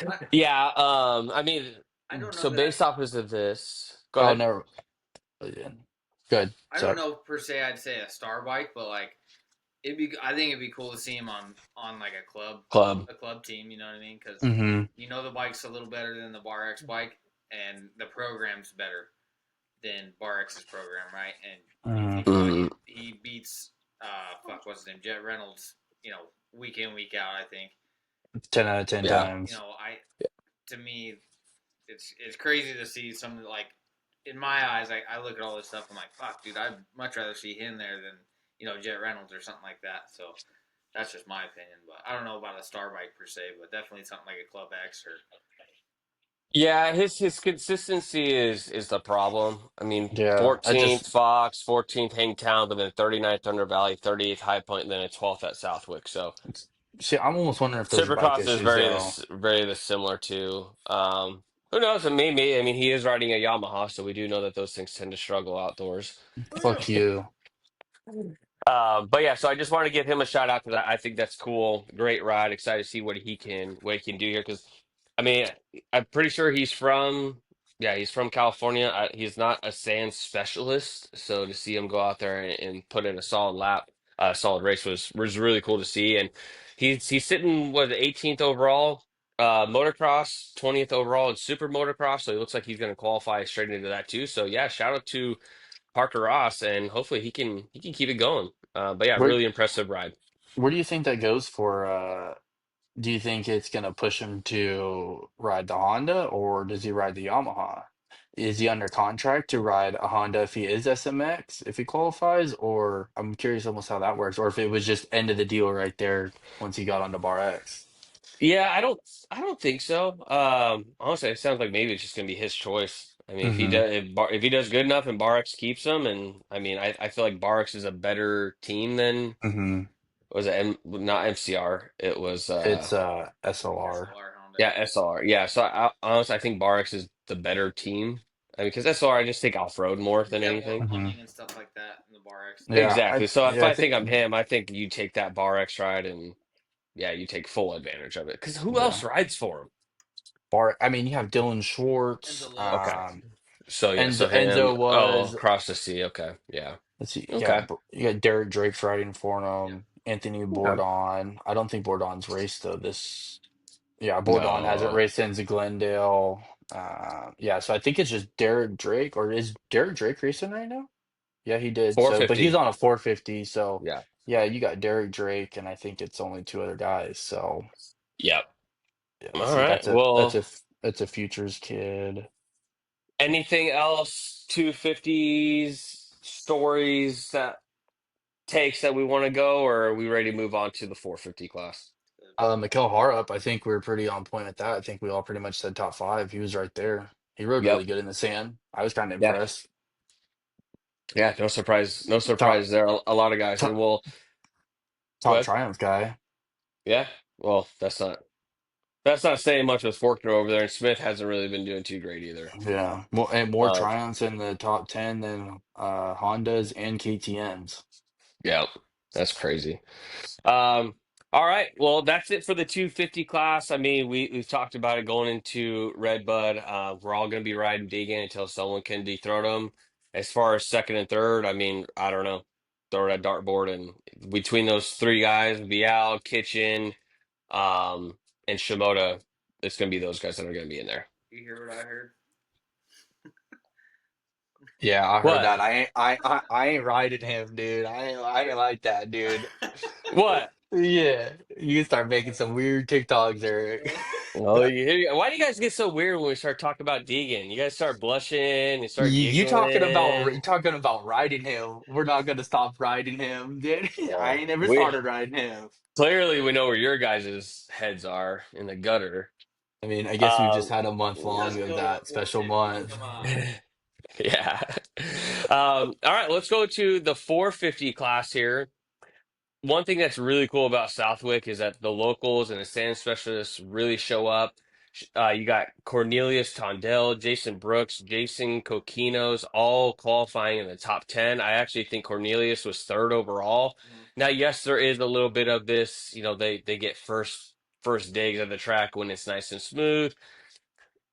I, Yeah, I mean, I don't know so that based off of this, go Oh, ahead. no. Good. I don't So, know per se. I'd say a star bike, but like it'd be. I think it'd be cool to see him on like Club. a club team. You know what I mean? Because hmm the bike's a little better than the Bar X bike, and the program's better than Bar X's program, right? And you hmm think about Hmm. he beats what's his name, Jet Reynolds, week in week out. I think 10 out of 10 Yeah. times. I to me it's crazy to see something like in my eyes. I look at all this stuff. I'm like, fuck, dude. I'd much rather see him there than Jet Reynolds or something like that. So that's just my opinion. But I don't know about a star bike per se, but definitely something like a Club X or Yeah, his consistency is the problem. I mean, Yeah, I 14th just Fox, 14th Hangtown, but then 39th Thunder Valley, 38th High Point, and then a 12th at Southwick. So see. I'm almost wondering if those are bike Supercross is issues, though. very this similar to. Who knows? And maybe I mean he is riding a Yamaha, so we do know that those things tend to struggle outdoors. Fuck you. But yeah, so I just want to give him a shout out to that. I think that's cool. Great ride. Excited to see what he can do here. Because I mean, I'm pretty sure he's from California. He's not a sand specialist, so to see him go out there and put in a solid lap, solid race was really cool to see. And he's sitting what 18th overall, motocross, 20th overall in super motocross. So it looks like he's going to qualify straight into that too. So yeah, shout out to Parker Ross, and hopefully he can keep it going. But yeah, Where really impressive ride. where do you think that goes for? Do you think it's gonna push him to ride the Honda, or does he ride the Yamaha? Is he under contract to ride a Honda if he is SMX, if he qualifies? Or I'm curious almost how that works, or if it was just end of the deal right there once he got onto Bar X. Yeah, I don't think so. Honestly, it sounds like maybe it's just gonna be his choice. I mean, Mm-hmm. if he does good enough and Barx keeps him, and I mean, I feel like Barx is a better team than Mm-hmm. was it not MCR. It was It's SLR. SLR Honda. yeah, SLR. Yeah, so honestly, I think Barx is the better team. I mean, because SLR I just think off road more You than got more anything. Mm-hmm. punting and stuff like that in the Bar X too. Yeah, Exactly. So if I I think think I'm him, I think you take that Barx ride and yeah, you take full advantage of it. Because who else yeah. rides for him? Bar. I mean, you have Dylan Schwartz. Enzo Lopez. Okay. So yeah, so him. Enzo Oh, was. across the sea. Okay. Yeah. Let's see. Yeah, Okay. you got Derek Drake's riding for Yeah. him. Anthony Okay. Bourdon. I don't think Bourdon's raced though. This, yeah, Bourdon hasn't No. raced since Glendale. Yeah, so I think it's just Derek Drake, or is Derek Drake racing right now? Yeah, he did. So, but he's 450. on a 450. So, Yeah. yeah, you got Derek Drake, and I think it's only two other guys. So, Yep. yeah, All see, right. Well, that's a futures kid. anything else 250s stories that takes that we want to go, or are we ready to move on to the 450 class? Mikel Harup, I think we're pretty on point at that. I think we all pretty much said top five. He was right there. He rode Yep. really good in the sand. I was kind of Yeah. impressed. Yeah. No surprise. No Top surprise there. A lot of guys. And top, we'll go top ahead. triumph guy. Yeah. Well, that's not saying much with Forkner over there, and Smith hasn't really been doing too great either. Yeah, more Uh, triumphs in the top 10 than Hondas and KTM's. yeah, that's crazy. Um, all right, well, that's it for the 250 class. I mean, we've talked about it going into Redbud. We're all going to be riding Deegan until someone can dethrone him. As far as second and third, I mean, I don't know. Throw that dartboard, and between those three guys, Vial, Kitchen, um, and Shimoda, it's going to be those guys that are going to be in there. You hear what I heard? Yeah, I heard What? that. I ain't riding him, dude. I ain't like that, dude. What? Yeah, you can start making some weird TikToks there. Oh, why do you guys get so weird when we start talking about Deegan? You guys start blushing and start You giggling. talking about riding him. We're not gonna stop riding him, dude. I Well, ain't never we started riding him. clearly we know where your guys' heads are in the gutter. I mean, I guess we've just Um, had a month Just long of go with that special 450. month. Come on. yeah. All right, let's go to the 450 class here. One thing that's really cool about Southwick is that the locals and the sand specialists really show up. You got Cornelius Tondell, Jason Brooks, Jason Coquinos, all qualifying in the top 10. I actually think Cornelius was third overall. Mhm. Now, yes, there is a little bit of this, they get first digs at the track when it's nice and smooth.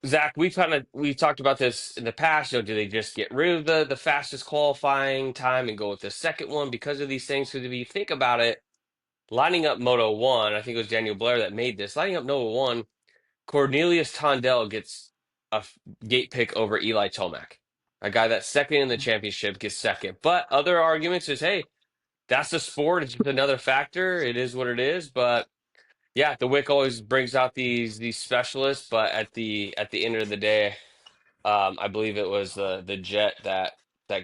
Zach, we've talked about this in the past. Do they just get rid of the fastest qualifying time and go with the second one because of these things? Because if you think about it, lining up Moto 1, I think it was Daniel Blair that made this. Lining up Moto 1, Cornelius Tondell gets a gate pick over Eli Tomac. A guy that's second in the championship gets second. But other arguments is, hey, that's the sport. It's just another factor. It is what it is. But Yeah, the Wick always brings out these specialists, but at the end of the day, I believe it was the Jet that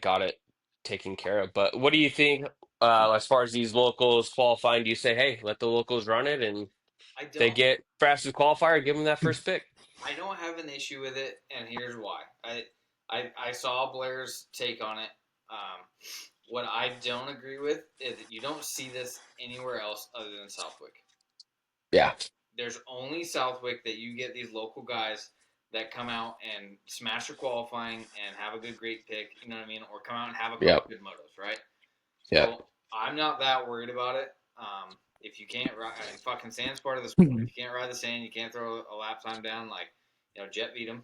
got it taken care of. But what do you think as far as these locals qualifying? Do you say, hey, let the locals run it, and I if they don't. get fastest qualifier, give them that first pick? I don't have an issue with it, and here's why. I saw Blair's take on it. Um, what I don't agree with is that you don't see this anywhere else other than Southwick. Yeah, There's only Southwick that you get these local guys that come out and smash your qualifying and have a good great pick, you know what I mean, or come out and have a couple yep, good motos, right? yep, So I'm not that worried about it. If you can't ride, I mean, fucking sand's part of the sport. If you can't ride the sand, you can't throw a lap time down. Like, Jet beat him.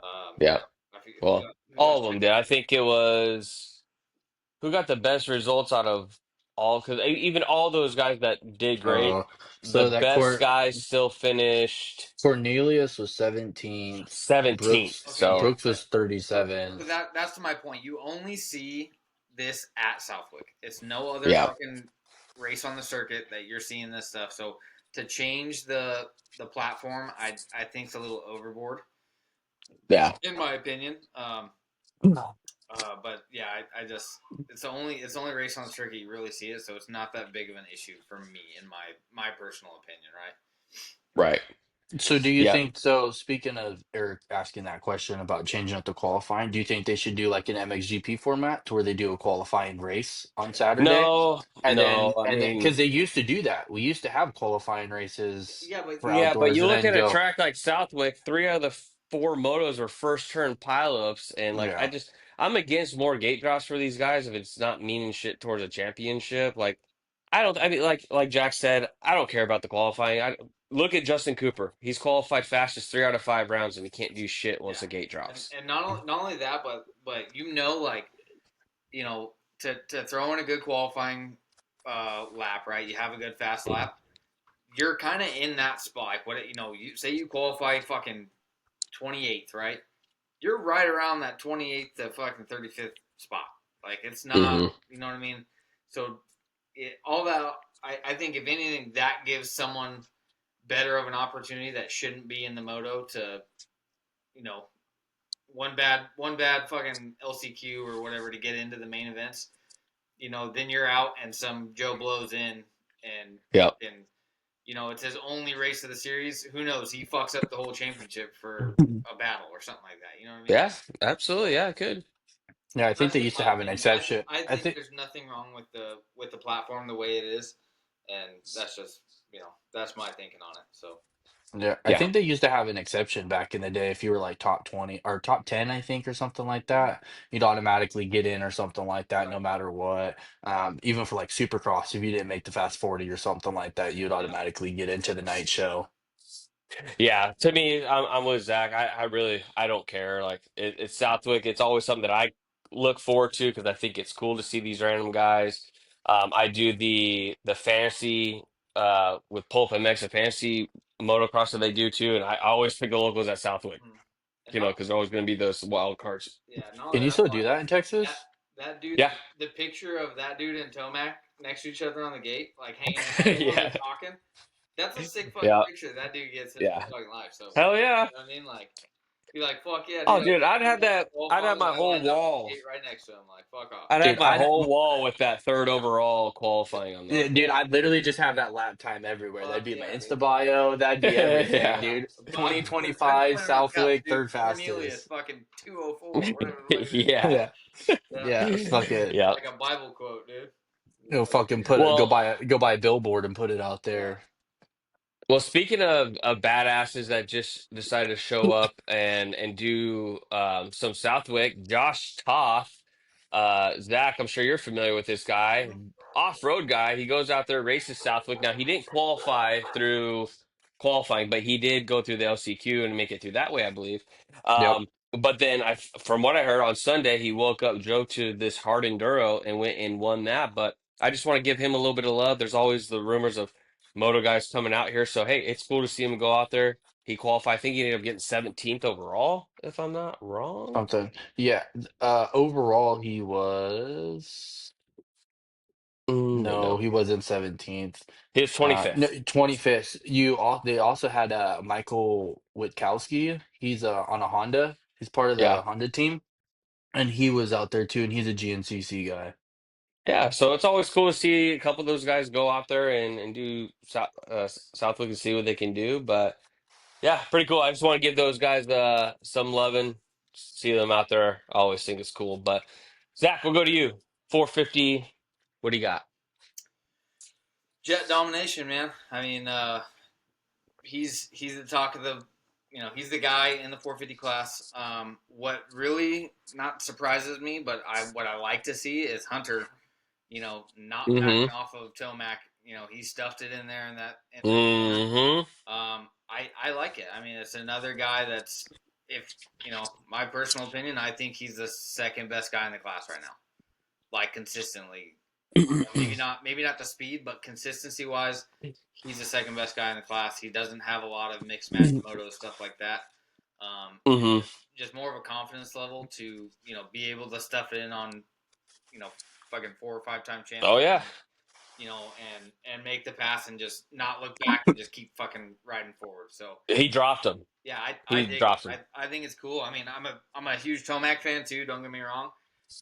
Um, yeah. I forget Well, who got all of them did. second. I think it was who got the best results out of all, because even all those guys that did great, the So that best court guys still finished Cornelius was 17th. 17th. Brooks Okay, yeah, So, Brooks was so 37th. that's to my point. You only see this at Southwick. It's no other yeah, fucking race on the circuit that you're seeing this stuff. So to change the platform, I think it's a little overboard, yeah. in my opinion. But yeah, I just it's the only race on the circuit you really see it, so it's not that big of an issue for me, in my personal opinion, right? Right. So do you Yeah. think, so speaking of Eric asking that question about changing up the qualifying, do you think they should do like an MXGP format to where they do a qualifying race on Saturday? No, no. I And then, because mean, they used to do that. We used to have qualifying races Yeah, but for yeah, but outdoors you and look then at a go, track like Southwick, three out of the four motos were first turn pileups, and like yeah. I'm against more gate drops for these guys if it's not meaning shit towards a championship. Like, I mean, like Jack said, I don't care about the qualifying. Look at Justin Cooper. He's qualified fastest 3 out of 5 rounds, and he can't do shit once yeah, the gate and drops. and not only that, but like to throw in a good qualifying lap, right? You have a good fast lap. You're kind of in that spot. Like you say you qualify fucking 28th, right? You're right around that 28th to fucking 35th spot. Like it's not, Hmm. you know what I mean? So all that, I think if anything, that gives someone better of an opportunity that shouldn't be in the moto to, you know, one bad fucking LCQ or whatever to get into the main events. Then you're out and some Joe blows in and Yep. fucking, it's his only race of the series. Who knows? He fucks up the whole championship for a battle or something like that. You know what I mean? Yeah, absolutely. So Yeah, it could. Yeah, I think that's they just used to my have an opinion. But exception. I I think think, there's nothing wrong with the platform the way it is, and that's just that's my thinking on it. So yeah, I Yeah. think they used to have an exception back in the day. If you were like top 20 or top 10, I think, or something like that, you'd automatically get in or something like that, no right, matter what. Even for like Supercross, if you didn't make the Fast 40 or something like that, you'd yeah, automatically get into the night show. Yeah, to me, I'm with Zach. I really I don't care. Like it's Southwick. It's always something that I look forward to because I think it's cool to see these random guys. I do the fantasy with Pulp MX, the fantasy motocross that they do too, and I always pick the locals at Southwick. mhm. and not Because they're always going to be those wild cards. yeah, not Can only you that, still but do that in that Texas? that dude, Yeah, the picture of that dude and Tomac next to each other on the gate, like hanging head while they're yeah, talking. That's a sick fucking yeah, picture that dude gets in his yeah. fucking life. So Hell yeah! you know what I mean? like. Be like, fuck yeah, dude. Oh, I dude, just I'd have finished that. I'd have qualifying and my I whole lined up at the wall. gate right next to him. Like, fuck off. I'd have Dude, my I'd whole wall with that third overall qualifying on yeah, there. dude, I'd literally just have that lap time everywhere. That'd Fuck be my yeah, dude. Insta bio. That'd be everything, Yeah. Yeah. dude. I'd I'd put 2025 him in cups, Southwick, dude. third Cornelius, fastest. fucking 204, whatever the fuck it is. Yeah. Yeah, Yeah. yeah. Fuck it. Yeah. Like a Bible quote, dude. You know, Fuck fucking yeah. Well, go buy a billboard and put it out Yeah. there. well, speaking of badasses that just decided to show up and do some Southwick, Josh Toth, Zach, I'm sure you're familiar with this guy, Mhm. off-road guy. He goes out there, races Southwick. Now he didn't qualify through qualifying, but he did go through the LCQ and make it through that way, I believe. Yep. But then from what I heard on Sunday, he woke up, drove to this hard enduro and went and won that. But I just want to give him a little bit of love. There's always the rumors of moto guys coming out here. So hey, it's cool to see him go out there. He qualified. I think he ended up getting 17th overall, if I'm not wrong. Something. Yeah. Overall, he was. No, No, he wasn't 17th. he was No, 25th. 25th. They also had Michael Witkowski. He's on a Honda. He's part of Yeah. the Honda team, and he was out there too. And he's a GNCC guy. Yeah, so it's always cool to see a couple of those guys go out there and do Southwick and see what they can do. But yeah, pretty cool. I just want to give those guys some loving. See them out there. I always think it's cool. But Zach, we'll go to you. 450. What do you got? Jet domination, man. I mean, he's the talk of the, he's the guy in the 450 class. What really not surprises me, but what I like to see is Hunter, not backing Mm-hmm. off of Tomac. He stuffed it in there in that corner. Mm-hmm. I like it. I mean, it's another guy that's, if my personal opinion, I think he's the second best guy in the class right now, like consistently. Maybe not the speed, but consistency wise, he's the second best guy in the class. He doesn't have a lot of mixed match moto stuff like that. And Mm-hmm. just more of a confidence level to be able to stuff it in on fucking 4 or 5 time Oh champion, yeah. and make the pass and just not look back and just keep fucking riding forward. So He dropped them. yeah, I He dig it. dropped them. I think it's cool. I mean, I'm a huge Tomac fan too. Don't get me wrong.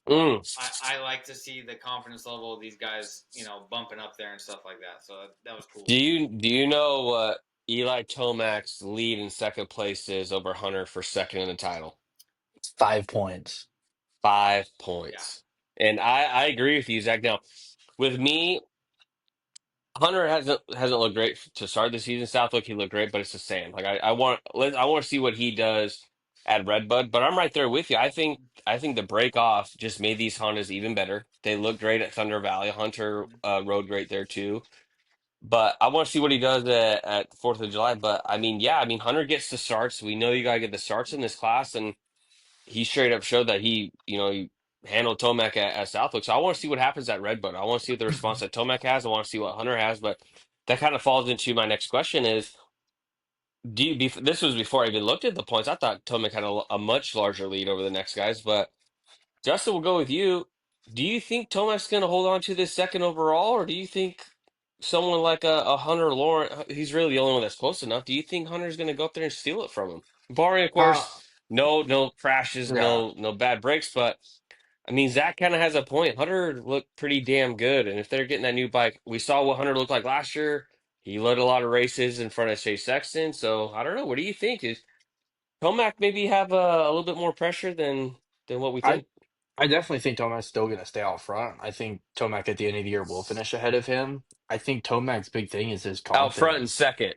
Mm. I like to see the confidence level of these guys, bumping up there and stuff like that. So that was cool. Do you know what Eli Tomac's lead in second place is over Hunter for second in the title? 5 points. 5 points. And I agree with you, Zach. Now, with me, Hunter hasn't looked great to start the season. Southwick, he looked great, but it's the same. Like I want to see what he does at Redbud. But I'm right there with you. I think the break off just made these Hondas even better. They look great at Thunder Valley. Hunter rode great there too. But I want to see what he does at 4th of July. But I mean, yeah, I mean Hunter gets the starts. We know you gotta get the starts in this class, and he straight up showed that he handled Tomac at Southwick. So I want to see what happens at Redbud. I want to see what the response that Tomac has. I want to see what Hunter has. But that kind of falls into my next question is, this was before I even looked at the points. I thought Tomac had a much larger lead over the next guys. But Justin, will go with you. Do you think Tomac's going to hold on to this second overall, or do you think someone like a Hunter Lawrence, he's really the only one that's close enough? Do you think Hunter's going to go up there and steal it from him? Barring, of Uh, course, no crashes, yeah. no bad breaks, but I mean, Zach kind of has a point. Hunter looked pretty damn good, and if they're getting that new bike, we saw what Hunter looked like last year. He led a lot of races in front of Chase Sexton, so I don't know. What do you think? Is Tomac maybe have a little bit more pressure than what we I think? I definitely think Tomac's still going to stay out front. I think Tomac at the end of the year will finish ahead of him. I think Tomac's big thing is his Out front and confidence. second,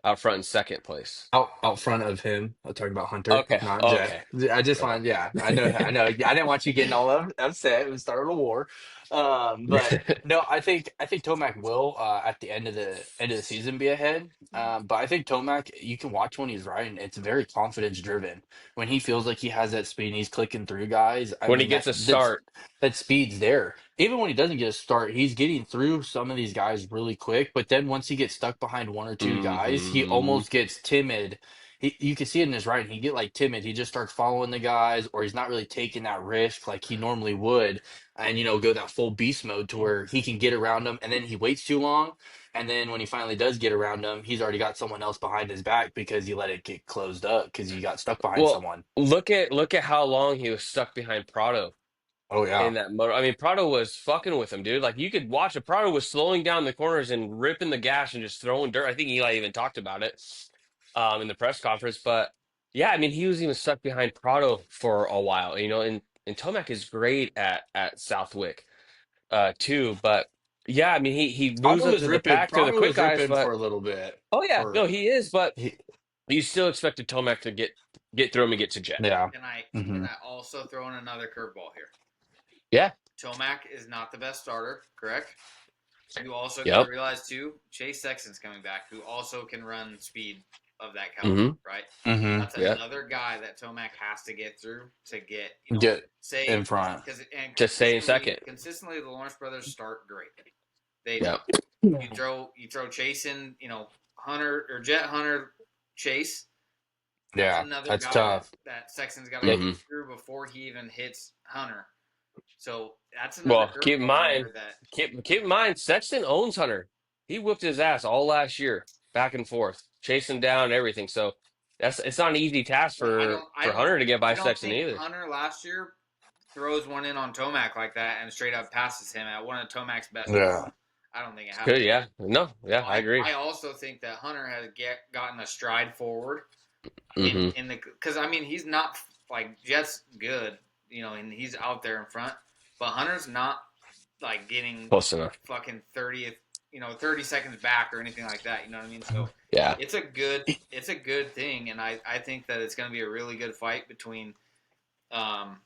out front and second place. Out front of him. I'm talking about Hunter, Okay, not Jet. okay, I just okay. want, yeah, I know. I didn't want you getting all upset and started a war. But no, I think Tomac will at the end of the season be ahead. But I think Tomac, you can watch when he's riding. It's very confidence driven. When he feels like he has that speed and he's clicking through guys. I When he mean gets a start, that speed's there. Even when he doesn't get a start, he's getting through some of these guys really quick. But then once he gets stuck behind one or two guys, he hmm almost gets timid. You can see it in his riding. He get like timid. He just starts following the guys, or he's not really taking that risk like he normally would, and go that full beast mode to where he can get around them, and then he waits too long, and then when he finally does get around them, he's already got someone else behind his back because he let it get closed up because he got stuck behind well, someone. look at how long he was stuck behind Prado Oh yeah. in that motor. I mean, Prado was fucking with him, dude. Like you could watch it. Prado was slowing down the corners and ripping the gas and just throwing dirt. I think Eli even talked about it in the press conference. But yeah, I mean, he was even stuck behind Prado for a while, and Tomac is great at Southwick too. But yeah, I mean, he moves up to the pack to the Prado quick was guys. ripping for But a little bit. oh yeah, no, For he is. But he, you still expected Tomac to get through him and get to Jet. yeah. Can I Hmm. also throw in another curveball here? Yeah. Tomac is not the best starter, correct? You also got to Yep. realize too, Chase Sexton's coming back, who also can run speed of that caliber, hmm right? Hmm. That's Yeah. another guy that Tomac has to get through to get, Get say, in front. because To stay in second. consistently the Lawrence brothers start great. They do. Yep. You throw Chase in, Hunter or Jet Hunter Chase. That's Yeah, another that's guy that, tough. that Sexton's got to Yeah, get hmm through before he even hits Hunter. So that's another Well, keep in curveball in mind, there that keep in mind, Sexton owns Hunter. He whooped his ass all last year, back and forth, chasing down everything. So it's not an easy task but for Hunter to get by I don't Sexton think either. Hunter last year throws one in on Tomac like that and straight up passes him at one of Tomac's best Yeah. moments. I don't think it Good, happened. yeah, no, yeah, So I agree. I also think that Hunter has gotten a stride forward Hmm. in the because I mean he's not like Jet's good, you know, and he's out there in front, but Hunter's not like getting Close enough. fucking 30th, you know, 30 seconds back or anything like that. You know what I mean? So Yeah, it's a good thing, and I think that it's going to be a really good fight between um,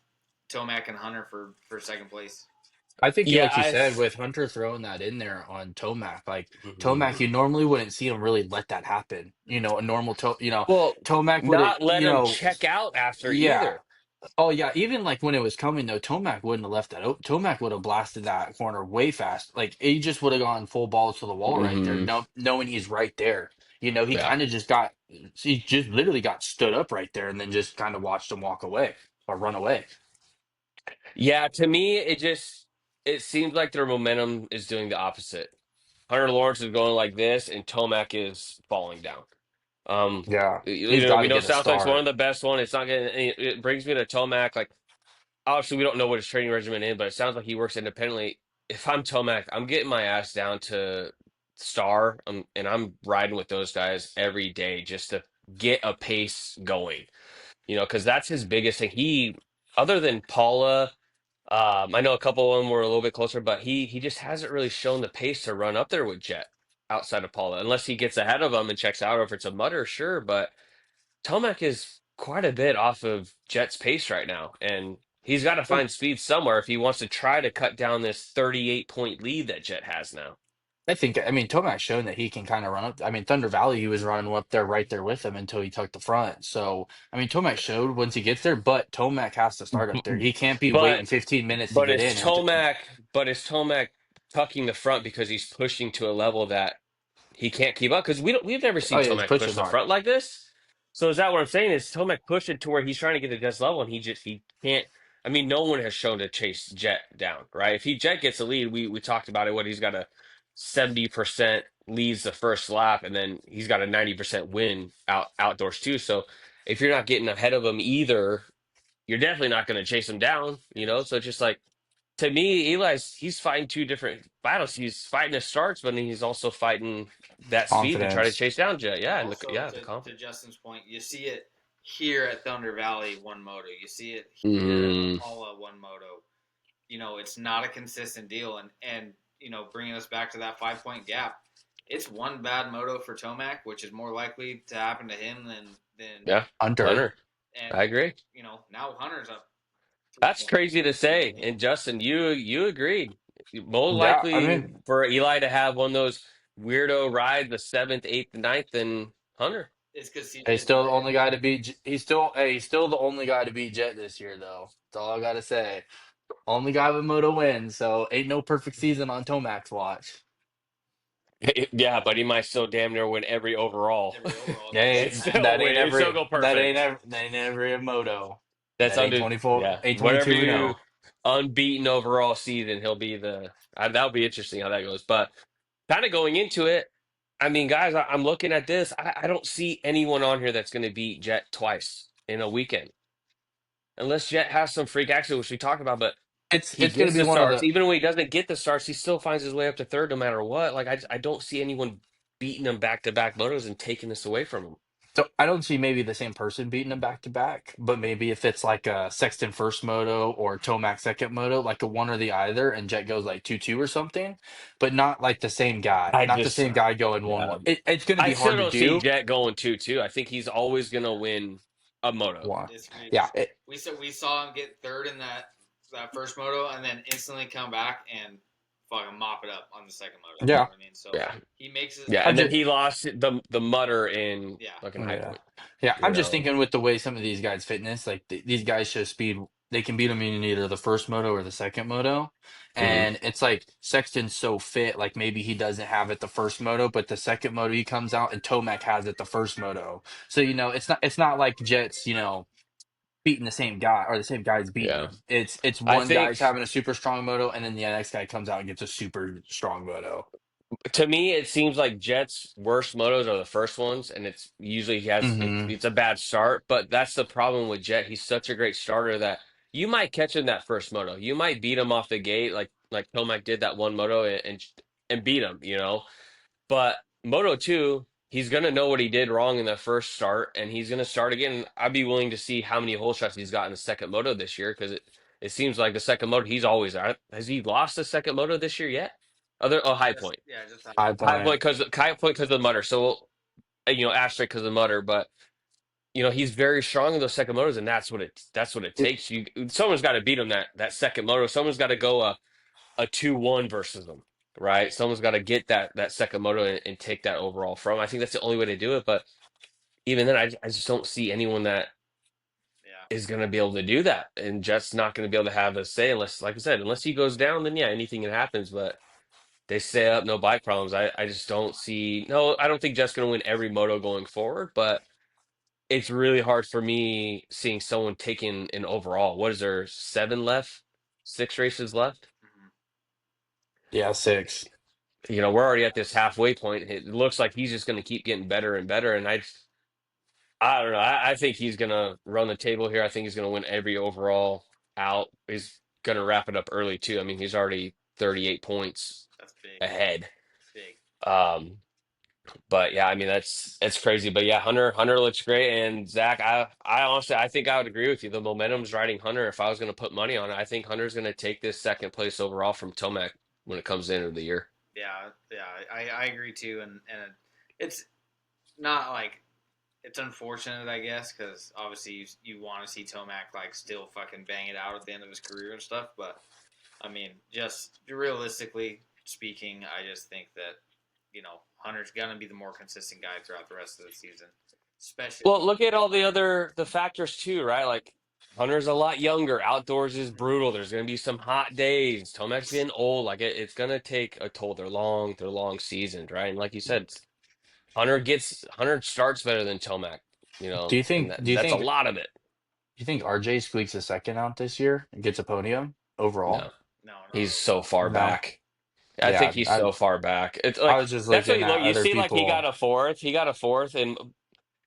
Tomac and Hunter for second place. I think, yeah, like you said, with Hunter throwing that in there on Tomac, like mhm. Tomac, you normally wouldn't see him really let that happen. A normal Well, Tomac would have, not let him check out after yeah. either. Oh yeah, even like when it was coming though, Tomac wouldn't have left that. Tomac would have blasted that corner way fast. Like he just would have gone full balls to the wall right there, Hmm. knowing he's right there. He Yeah, kind of he just literally got stood up right there, and then just kind of watched him walk away or run away. yeah. To me, it seems like their momentum is doing the opposite. Hunter Lawrence is going like this, and Tomac is falling down. Yeah, he's got We to know get a Southwick's one of start. the best one. It's not getting. It brings me to Tomac. Like obviously, we don't know what his training regimen is, but it sounds like he works independently. If I'm Tomac, I'm getting my ass down to Star, and I'm riding with those guys every day just to get a pace going. Because that's his biggest thing. Other than Paula. I know a couple of them were a little bit closer, but he just hasn't really shown the pace to run up there with Jet outside of Paula, unless he gets ahead of him and checks out, or if it's a mutter, sure. But Tomac is quite a bit off of Jet's pace right now, and he's got to find speed somewhere if he wants to try to cut down this 38-point lead that Jet has now. I mean, Tomac's shown that he can kind of run up. I mean, Thunder Valley, he was running up there right there with him until he took the front. So, I mean, Tomac showed once he gets there, but Tomac has to start up there. He can't be But waiting 15 minutes to but get is in. And Tomac is Tomac tucking the front because he's pushing to a level that he can't keep up because we've never oh seen yeah, he's Tomac push pushing the hard. front like this. So is that what I'm saying? Is Tomac pushing to where he's trying to get to Jet's level and he can't? I mean, no one has shown to chase Jet down, right? If Jet gets a lead, we talked about it. What he's got a 70% leads the first lap, and then he's got a 90% win outdoors too. So if you're not getting ahead of him either, you're definitely not going to chase him down. So it's just like to me, he's fighting two different battles. He's fighting his starts, but then he's also fighting that speed to try to Confidence. chase down Jet. And Yeah, and also the to confidence. Justin's point, you see it here at Thunder Valley One Moto. You see it here at Mm, Paula One Moto. You know, it's not a consistent deal, and you know, bringing us back to that 5 point gap, it's one bad moto for Tomac, which is more likely to happen to him than yeah, Hunter. Hunter. and I agree. you know now Hunter's up three That's points. crazy to say. And Justin, you agreed. More Yeah, I likely mean, for Eli to have one of those weirdo rides, the seventh, eighth, and ninth, than Hunter. It's because he's CJ's still the riding. only guy to beat. He's still the only guy to beat Jet this year, though. That's all I gotta say. Only guy with Moto wins, so ain't no perfect season on Tomac's watch. Yeah, but he might still damn near win every overall Every overall at the Hey, same and time. still win. It still go perfect. that ain't every moto. That's That ain't under 24, yeah. ain't Whatever 22 and you 0. unbeaten overall season, he'll be that'll be interesting how that goes. But kind of going into it, I mean, guys, I'm looking at this. I don't see anyone on here that's going to beat Jet twice in a weekend, unless Jet has some freak accident, which we talked about. But he It's gonna gets be the one of starts, the even when he doesn't get the starts, he still finds his way up to third no matter what. Like I don't see anyone beating him back to back motos and taking this away from him. so I don't see maybe the same person beating him back to back, but maybe if it's like a Sexton first moto or Tomac second moto, like a one or the either, and Jet goes like 2-2 or something, but not like the same guy, I not the just same guy going yeah. 1-1. It's gonna I be still hard to don't see do. Jet going 2-2. I think he's always gonna win a moto. One, Disagree. yeah, We saw him get third in that first moto, and then instantly come back and fucking mop it up on the second moto. You know yeah, what I mean? So Yeah, he makes it. yeah, I'm and then just he lost the mutter in Yeah, fucking High yeah, Point. yeah. You I'm just know, thinking with the way some of these guys' fitness, like these guys show speed. They can beat them in either the first moto or the second moto, hmm and it's like Sexton's so fit, like maybe he doesn't have it the first moto, but the second moto he comes out and Tomac has it the first moto. So it's not like Jets. beating the same guy, or the same guy's beating Yeah. him. It's I one guy's think having a super strong moto, and then the next guy comes out and gets a super strong moto. to me it seems like Jet's worst motos are the first ones, and it's usually Hmm. it's a bad start, but that's the problem with Jet. He's such a great starter that you might catch him that first moto. You might beat him off the gate like Tomac did that one moto and beat him, you know. But Moto 2, he's going to know what he did wrong in the first start, and he's going to start again. I'd be willing to see how many hole shots he's got in the second Moto this year because it seems like the second Moto, he's always has he lost the second Moto this year yet? High Just point. yeah, just High High point. point because of the mutter. So, asterisk because of the mutter, but. He's very strong in those second motos, and that's what it takes. Someone's got to beat him that second moto. Someone's got to go a 2-1 versus them, right? Someone's got to get that second moto and take that overall from. I think that's the only way to do it. But even then, I just don't see anyone that yeah. is going to be able to do that, and Jet's not going to be able to have a say unless, like I said, unless he goes down. Then yeah, anything can happens. But they stay up, no bike problems. I just don't see. No, I don't think Jet's going to win every moto going forward, but. It's really hard for me seeing someone taking an overall. What is there, 7 left? 6 races left? Mhm. Yeah, 6. We're already at this halfway point. It looks like he's just going to keep getting better and better. And I don't know. I think he's going to run the table here. I think he's going to win every overall out. He's going to wrap it up early too. I mean, he's already 38 points That's big, ahead. big. Um, But yeah, I mean that's crazy. But yeah, Hunter looks great. And Zach, I honestly I think I would agree with you. The momentum's riding Hunter. If I was going to put money on it, I think Hunter's going to take this second place overall from Tomac when it comes to the end of the year. Yeah, yeah, I agree too, and it's not like it's unfortunate, I guess, because obviously you want to see Tomac like still fucking bang it out at the end of his career and stuff. But I mean, just realistically speaking, I just think that Hunter's gonna be the more consistent guy throughout the rest of the season, especially. Well, look at all the factors too, right? Like Hunter's a lot younger. Outdoors is brutal. There's going to be some hot days. Tomac's getting old. Like it's going to take a toll. They're long seasons, right? And like you said, Hunter starts better than Tomac, Do you and think? Do you that's a think? Do lot of it. you think RJ squeaks a second out this year and gets a podium No, overall? No, not he's overall. so far No. back. I think Yeah, he's so far back. It's I like was just that's what looking you look. at You other see, like he got people. a fourth. He got a fourth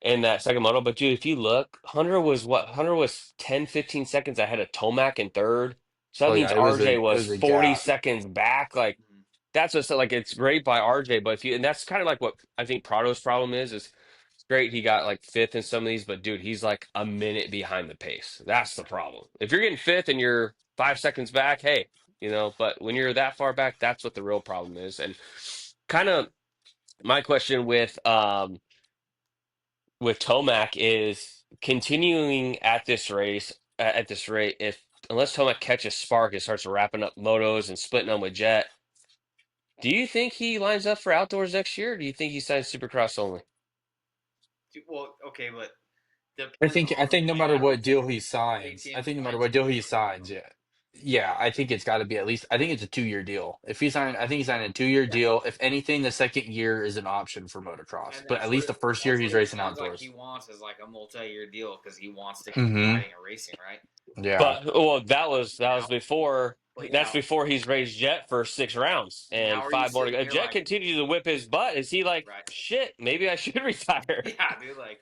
in that second moto. But dude, if you look, Hunter was what? Hunter was 10, 15 seconds ahead of Tomac in third. So that Oh yeah, means it was RJ it was was a 40 gap. seconds back. Like Mhm. that's what's like it's great by RJ, but if you and that's kind of like what I think Prado's problem is it's great he got like fifth in some of these, but dude, he's like a minute behind the pace. That's the problem. If you're getting fifth and you're 5 seconds back, hey, but when you're that far back, that's what the real problem is. And kind of my question with Tomac is continuing at this rate, if unless Tomac catches spark and starts wrapping up motos and splitting them with Jet, do you think he lines up for outdoors next year? Or do you think he signs Supercross only? Well, okay, but I depends think I on think no when matter what deal he signs, I KTM think no matter signs what deal him he for a moto. signs, yeah. Yeah, I think it's got to be at least. I think it's a 2-year deal. If he signed, I think he signed a 2-year Yeah, deal. If anything, the second year is an option for motocross, and but at least the first year that's he's what it racing sounds like he outdoors. wants is like a multi-year deal because he wants to keep Hmm. riding and racing, right? Yeah. But well, that Now, was before but that's yeah, before he's raised Jet for 6 rounds now and are you 5 more to sitting go. If here Jet like, continues to whip his butt, is he like right? shit? Maybe I should retire. Yeah, dude, like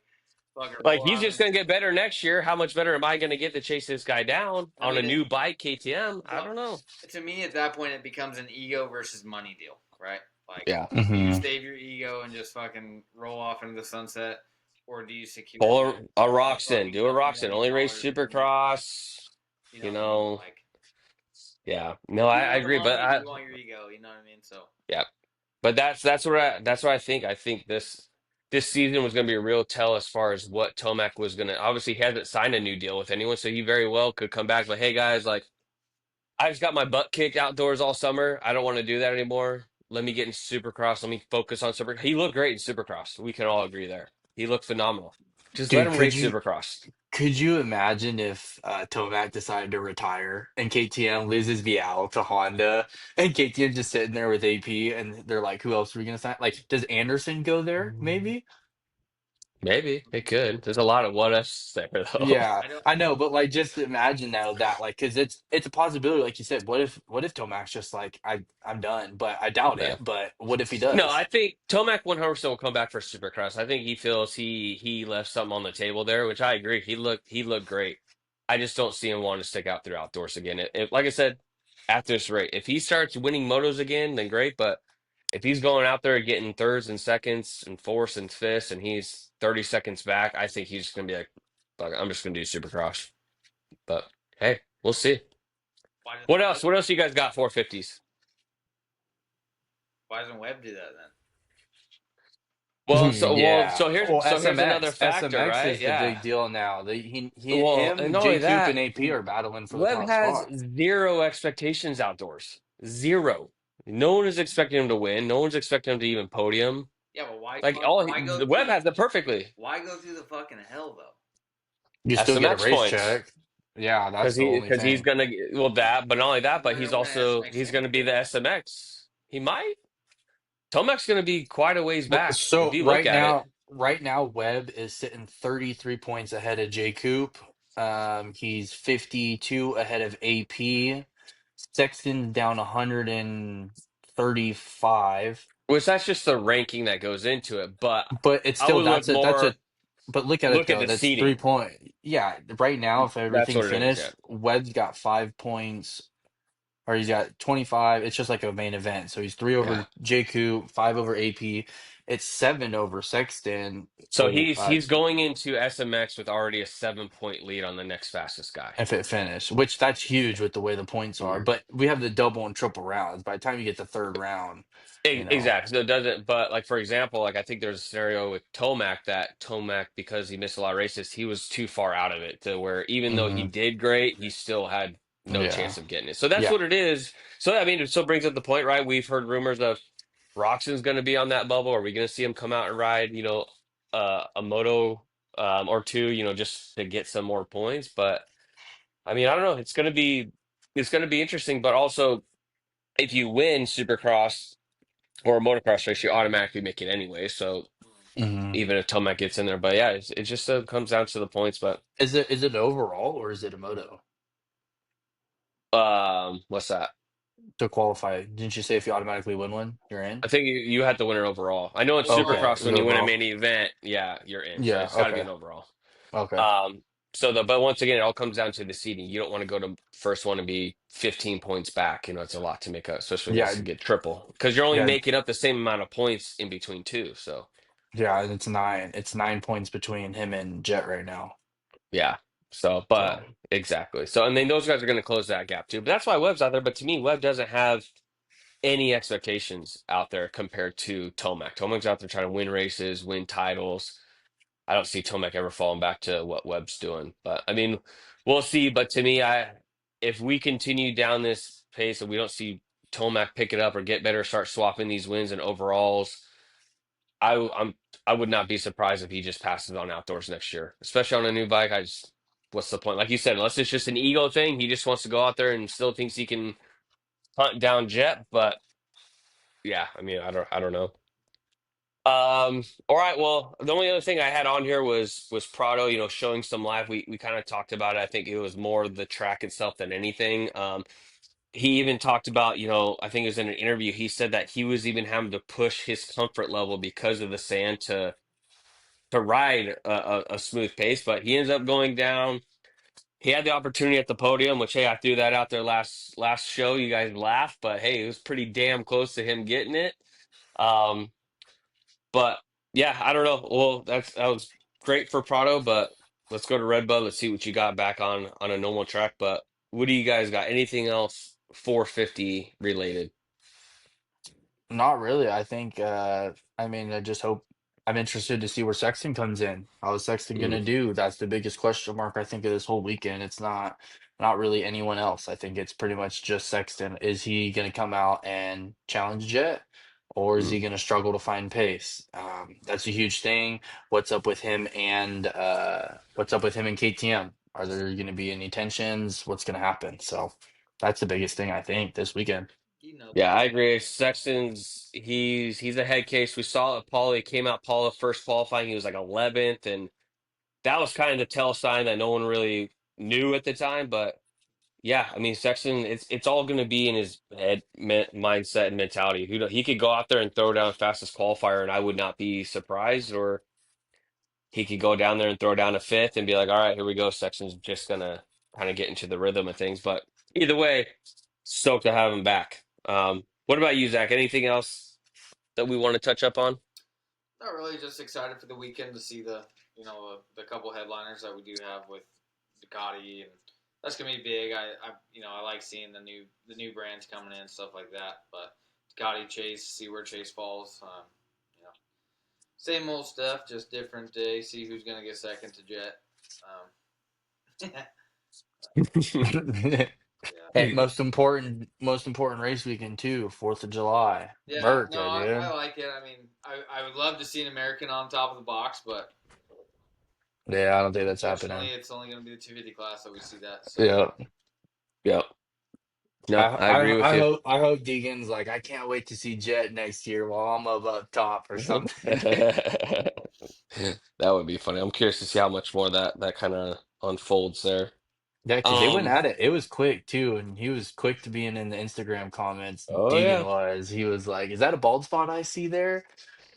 fucking Like roll he's out just and gonna get better next year. How much better am I gonna get to chase this guy down I on a mean, new bike KTM? I well, don't know. to me at that point it becomes an ego versus money deal, right? Like, Yeah. do you Hmm. save your ego and just fucking roll off into the sunset, or do you secure Pull that a that Roxon, fucking do a couple Roxon. million Only race dollars in your pocket? Supercross. You know You what I mean? know, Like, yeah. No, do you I want the agree, but money? Do you want your ego? You know what I mean? So yeah. But that's what I think. I think this season was going to be a real tell as far as what Tomac was going to. Obviously, he hasn't signed a new deal with anyone, so he very well could come back like, "Hey guys, like I just got my butt kicked outdoors all summer. I don't want to do that anymore. Let me get in Supercross. Let me focus on Super." He looked great in Supercross. We can all agree there. He looked phenomenal. Just let Dude, him race Supercross. could you imagine if Tomac decided to retire and KTM loses VIALLE to Honda and KTM just sitting there with AP and they're like, who else are we gonna sign? Like, does Anderson go there? Maybe. Maybe it could. There's a lot of what ifs there though. Yeah, I don't. I know, but like just imagine now that like because it's a possibility, like you said. What if Tomac's just like I'm done, but I doubt Yeah. it. But what if he No, I does? think Tomac 100% will come back for Supercross. I think he feels he left something on the table there, which I agree. He looked great. I just don't see him wanting to stick out through outdoors again. Like I said, at this rate, if he starts winning motos again, then great. But if he's going out there getting thirds and seconds and fourths and fifths, and he's 30 seconds back, I think he's just gonna be like, "Fuck, I'm just gonna do Supercross." But hey, we'll see. Why doesn't What else? What else you guys got 450s? Why doesn't Webb do that then? Yeah. So here's Well, another SMX. factor, SMX right? is the Yeah. big deal now. Well, and Him, not only J Coop, and that, AP are battling for the Webb top has spot. zero expectations outdoors. Zero. No one is expecting him to win. No one's expecting him to even podium. Yeah, but Like why go the through Webb the has it perfectly. why go through the fucking hell though? You still get a SMX race points check. Yeah, that's the only because he's thing. gonna well that, but not only that, He's but not he's gonna win an also SMX he's gonna be the championship. SMX. He might. Tomac's gonna be quite a ways back if So you look at it. right now, Webb is sitting 33 points ahead of J Coop. He's 52 ahead of AP. Sexton's down 135. Which that's just the ranking that goes into it. But But it's I still would look that's a more but look at it look at though. the That's 3 seating. point. Yeah, right now if That's everything what it is, yeah. finished, Webb's got 5 points, or he's got 25. It's just like a main event. So he's three Yeah. over JQ, five over AP. It's seven over Sexton. So he's going into SMX with already a 7 point lead on the next fastest guy. If it finished, which that's huge with the way the points are. Mhm. But we have the double and triple rounds. By the time you get the third round, Exactly. So it doesn't, but like for example, like I think there's a scenario with Tomac because he missed a lot of races, he was too far out of it to where even though he hmm did great, he still had no yeah, chance of getting it. So that's yeah, what it is. So I mean, it still brings up the point, right? We've heard rumors of Roxon's going to be on that bubble. Are we going to see him come out and ride, a moto or two, just to get some more points? But I mean, I don't know. It's going to be interesting, but also if you win Supercross or a motocross race, you automatically make it anyway. So hmm even if Tomac gets in there, but yeah, it just comes down to the points. But Is it overall or is it a moto what's that? to qualify? Didn't you say if you automatically win one, you're in? I think you had to win it overall. I know in Okay, Supercross is it when you win a overall? main event, yeah, you're in. So Yeah. it's got to be Okay. an overall. Okay. Um, but once again, it all comes down to the seeding. You don't want to go to first one and be 15 points back. It's a lot to make up, especially when he has Yeah. to get triple because you're only Yeah. making up the same amount of points in between two. So Yeah. And it's nine. It's 9 points between him and Jet right now. yeah. So, but So exactly. So, and then those guys are going to close that gap too. But that's why Webb's out there. But to me, Webb doesn't have any expectations out there compared to Tomac. Tomac's out there trying to win races, win titles. I don't see Tomac ever falling back to what Webb's doing. But I mean, we'll see. But to me, if we continue down this pace and we don't see Tomac pick it up or get better, start swapping these wins and overalls, I'm I would not be surprised if he just passes on outdoors next year, especially on a new bike. What's the point? Like you said, unless it's just an ego thing, he just wants to go out there and still thinks he can hunt down Jet. But yeah, I mean, I don't know. All right. Well, the only other thing I had on here was Prado, showing some live. We kind of talked about it. I think it was more the track itself than anything. He even talked about, I think it was in an interview, he said that he was even having to push his comfort level because of the sand to ride a smooth pace, but he ends up going down. He had the opportunity at the podium, which hey, I threw that out there last show. You guys laughed, but hey, it was pretty damn close to him getting it. Um, But yeah, I don't know. Well, that was great for Prado, but let's go to Red Bud. Let's see what you got back on a normal track. But what do you guys got? Anything else 450 related? not really. I think I mean I just hope I'm interested to see where Sexton comes in. How is Sexton Mm, gonna do? That's the biggest question mark I think of this whole weekend. It's not really anyone else. I think it's pretty much just Sexton. Is he gonna come out and challenge Jet? Or is mm. he going to struggle to find pace? That's a huge thing. What's up with him and KTM? Are there going to be any tensions? What's going to happen? So that's the biggest thing I think this weekend. He knows. Yeah, I agree. Sexton's he's a head case. We saw it. Paula came out. Paula first qualifying, he was like 11th, and that was kind of the tell sign that no one really knew at the time. But yeah, I mean Sexton, it's all going to be in his head, mindset, and mentality. He could go out there and throw down fastest qualifier, and I would not be surprised. Or he could go down there and throw down a fifth and be like, all right, here we go. Sexton's just gonna kind of get into the rhythm of things. But either way, stoked to have him back. What about you, Zach? Anything else that we want to touch up on? Not really. Just excited for the weekend to see the couple headliners that we do have with Ducati, and that's gonna be big. I like seeing the new brands coming in, stuff like that. But Ducati, Chase, see where Chase falls. You know, same old stuff, just different day. See who's gonna get second to Jet. Yeah, Hey, most important race weekend too, 4th of July. yeah. No, America, I dude. like it. I mean, I would love to see an American on top of the box, but Yeah, I don't think that's unfortunately, happening. it's only gonna be the 250 class that we see that. So. Yeah. Yep. No, I I agree with I I you. hope I hope Deegan's like, I can't wait to see Jet next year while I'm up top or something. That would be funny. I'm curious to see how much more that kind of unfolds there. Yeah, because they went Um, at it. It was quick too, and he was quick to being in the Instagram comments. oh Deegan yeah. was. He was like, "Is that a bald spot I see there?"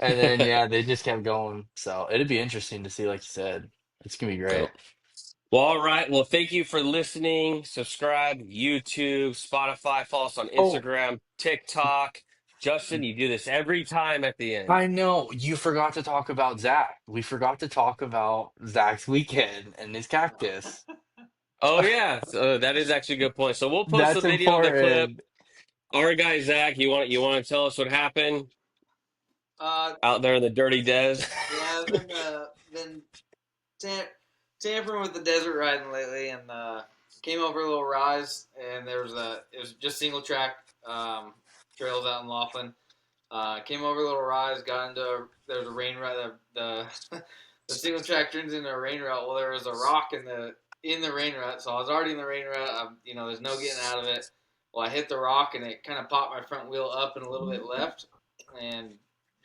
And then yeah, they just kept going. So it'd be interesting to see, like you said. It's gonna be great. Yep. Well, all right. Well, thank you for listening. Subscribe, YouTube, Spotify, follow us on Oh, Instagram, TikTok. Justin, you do this every time at the end. I know you forgot to talk about Zach. We forgot to talk about Zach's weekend and his cactus. Oh yeah, so that is actually a good point. So we'll post the That's video of the clip. important. Our guy Zach, you want to tell us what happened Uh, out there in the dirty des? yeah, I've been tam- tampering with the desert riding lately, and came over a little rise, and it was just single track trails out in Laughlin. Came over a little rise, got into there was a rain route. The single track turns into a rain route. Well, there was a rock in the rain route, so I was already in the rain route. There's no getting out of it. Well, I hit the rock, and it kind of popped my front wheel up and a little bit left, and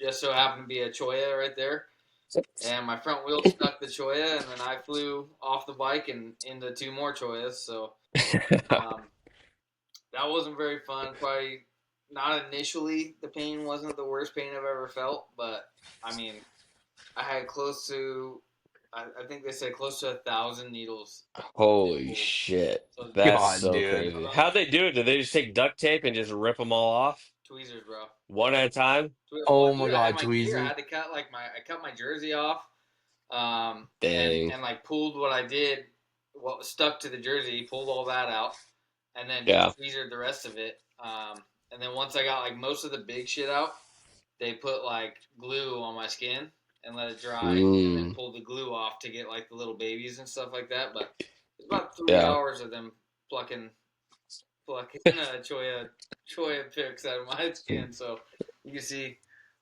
just so happened to be a choya right there. And my front wheel stuck the choya, and then I flew off the bike and into two more choyas. So um, that wasn't very fun. Probably not initially. The pain wasn't the worst pain I've ever felt, but I mean, I had close to, I think they said close to 1,000 needles. They Holy pulled. shit. So That's God, so dude. crazy. How'd they do it? Did they just take duct tape and just rip them all off tweezers, bro. one at a time? Well, Oh my dude, I had God, my gear. I Tweezy. had to cut I cut my jersey off, Dang. and like pulled what I did, what was stuck to the jersey, pulled all that out, and then Yeah. just tweezered the rest of it. And then once I got like most of the big shit out, they put like glue on my skin and let it dry, and then Mm, pulled the glue off to get like the little babies and stuff like that. But it's about three yeah. hours of them plucking choya picks out of my skin, so you can see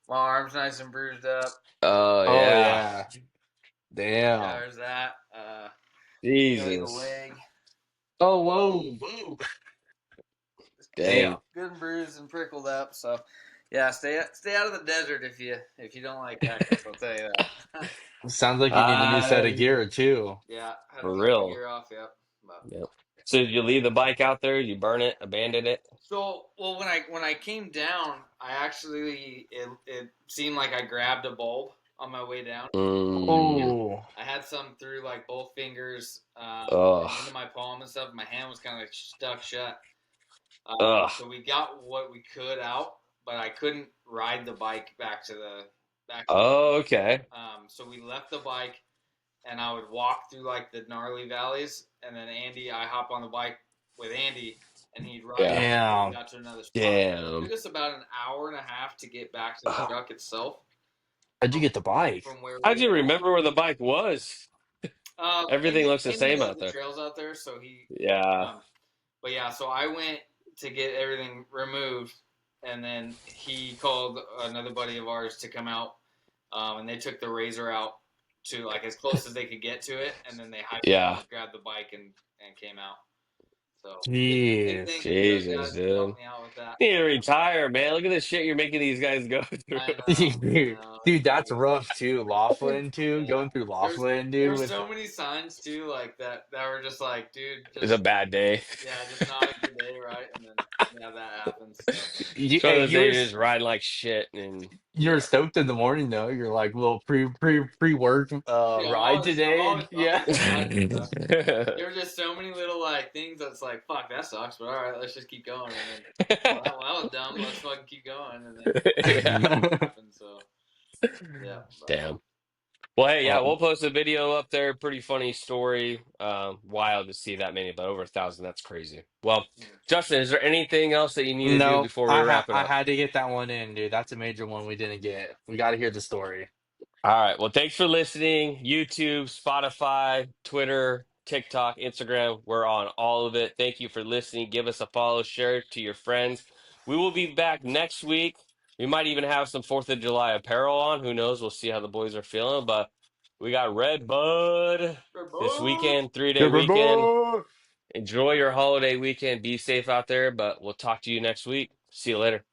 my arm's nice and bruised up. Oh Oh yeah. yeah. Damn. There's that. The Jesus. leg, Oh whoa, whoa. Dang. Damn. good and bruised and prickled up. So, yeah, stay out of the desert if you don't like cactus. I'll tell you that. Sounds like you need a new set of Uh, gear too. Yeah, had to for take my real. gear off. Yep. But, Yep. So did you leave the bike out there? You burn it, abandon it? so, well, when I came down, I actually it seemed like I grabbed a bulb on my way down. Mm, Oh. I had some through like both fingers ugh. and into my palm and stuff. My hand was kind of stuck shut. Ugh. So we got what we could out, but I couldn't ride the bike back to the back. Oh, okay. So we left the bike, and I would walk through like the gnarly valleys, and then I hop on the bike with Andy, and he'd ride Yeah. until we Damn. got to another spot. It Damn. took us about an hour and a half to get back to the Ugh. truck itself How'd you from get the bike? from where How'd we you were at. remember where the bike was? Everything looks the Andy same knows out the there. trails out there, so he. Yeah. But yeah, so I went to get everything removed, and then he called another buddy of ours to come out, and they took the razor out to like as close as they could get to it, and then they Yeah. grabbed the bike and came out. So big Jeez. thank you to those Jesus, guys for dude. helping me out with that. You need to retire, man. Look at the shit you're making these guys go through. I Dude, know, it's dude, that's crazy. rough too. Laughlin too, Yeah. going through There's Laughlin, there dude. were With so many signs too, like that were just like, dude, It's a just bad day. yeah, just not a good day, right? And then yeah, that happens. So you, It's one hey, of those days you're just riding like shit, and you were yeah. stoked in the morning though. You're like little pre work Yeah, ride today, and I'm yeah. always psyched and stuff. There were just so many little like things that's like, fuck, that sucks, but all right, let's just keep going. And then, oh, that was dumb. Let's fucking keep going. And then yeah. happen. So yeah, but Damn. Well, hey, yeah, Oh, we'll post a video up there. Pretty funny story. Wild to see that many, but over 1,000. That's crazy. Well, mm. Justin, is there anything else that you need to do no, before we wrap it I up? had to get that one in, dude. That's a major one we didn't get. We got to hear the story. All right. Well, thanks for listening. YouTube, Spotify, Twitter, TikTok, Instagram. We're on all of it. Thank you for listening. Give us a follow, share it to your friends. We will be back next week. We might even have some 4th of July apparel on. Who knows? We'll see how the boys are feeling. But we got Red Bud this weekend, 3-day weekend. Enjoy your holiday weekend. Be safe out there. But we'll talk to you next week. See you later.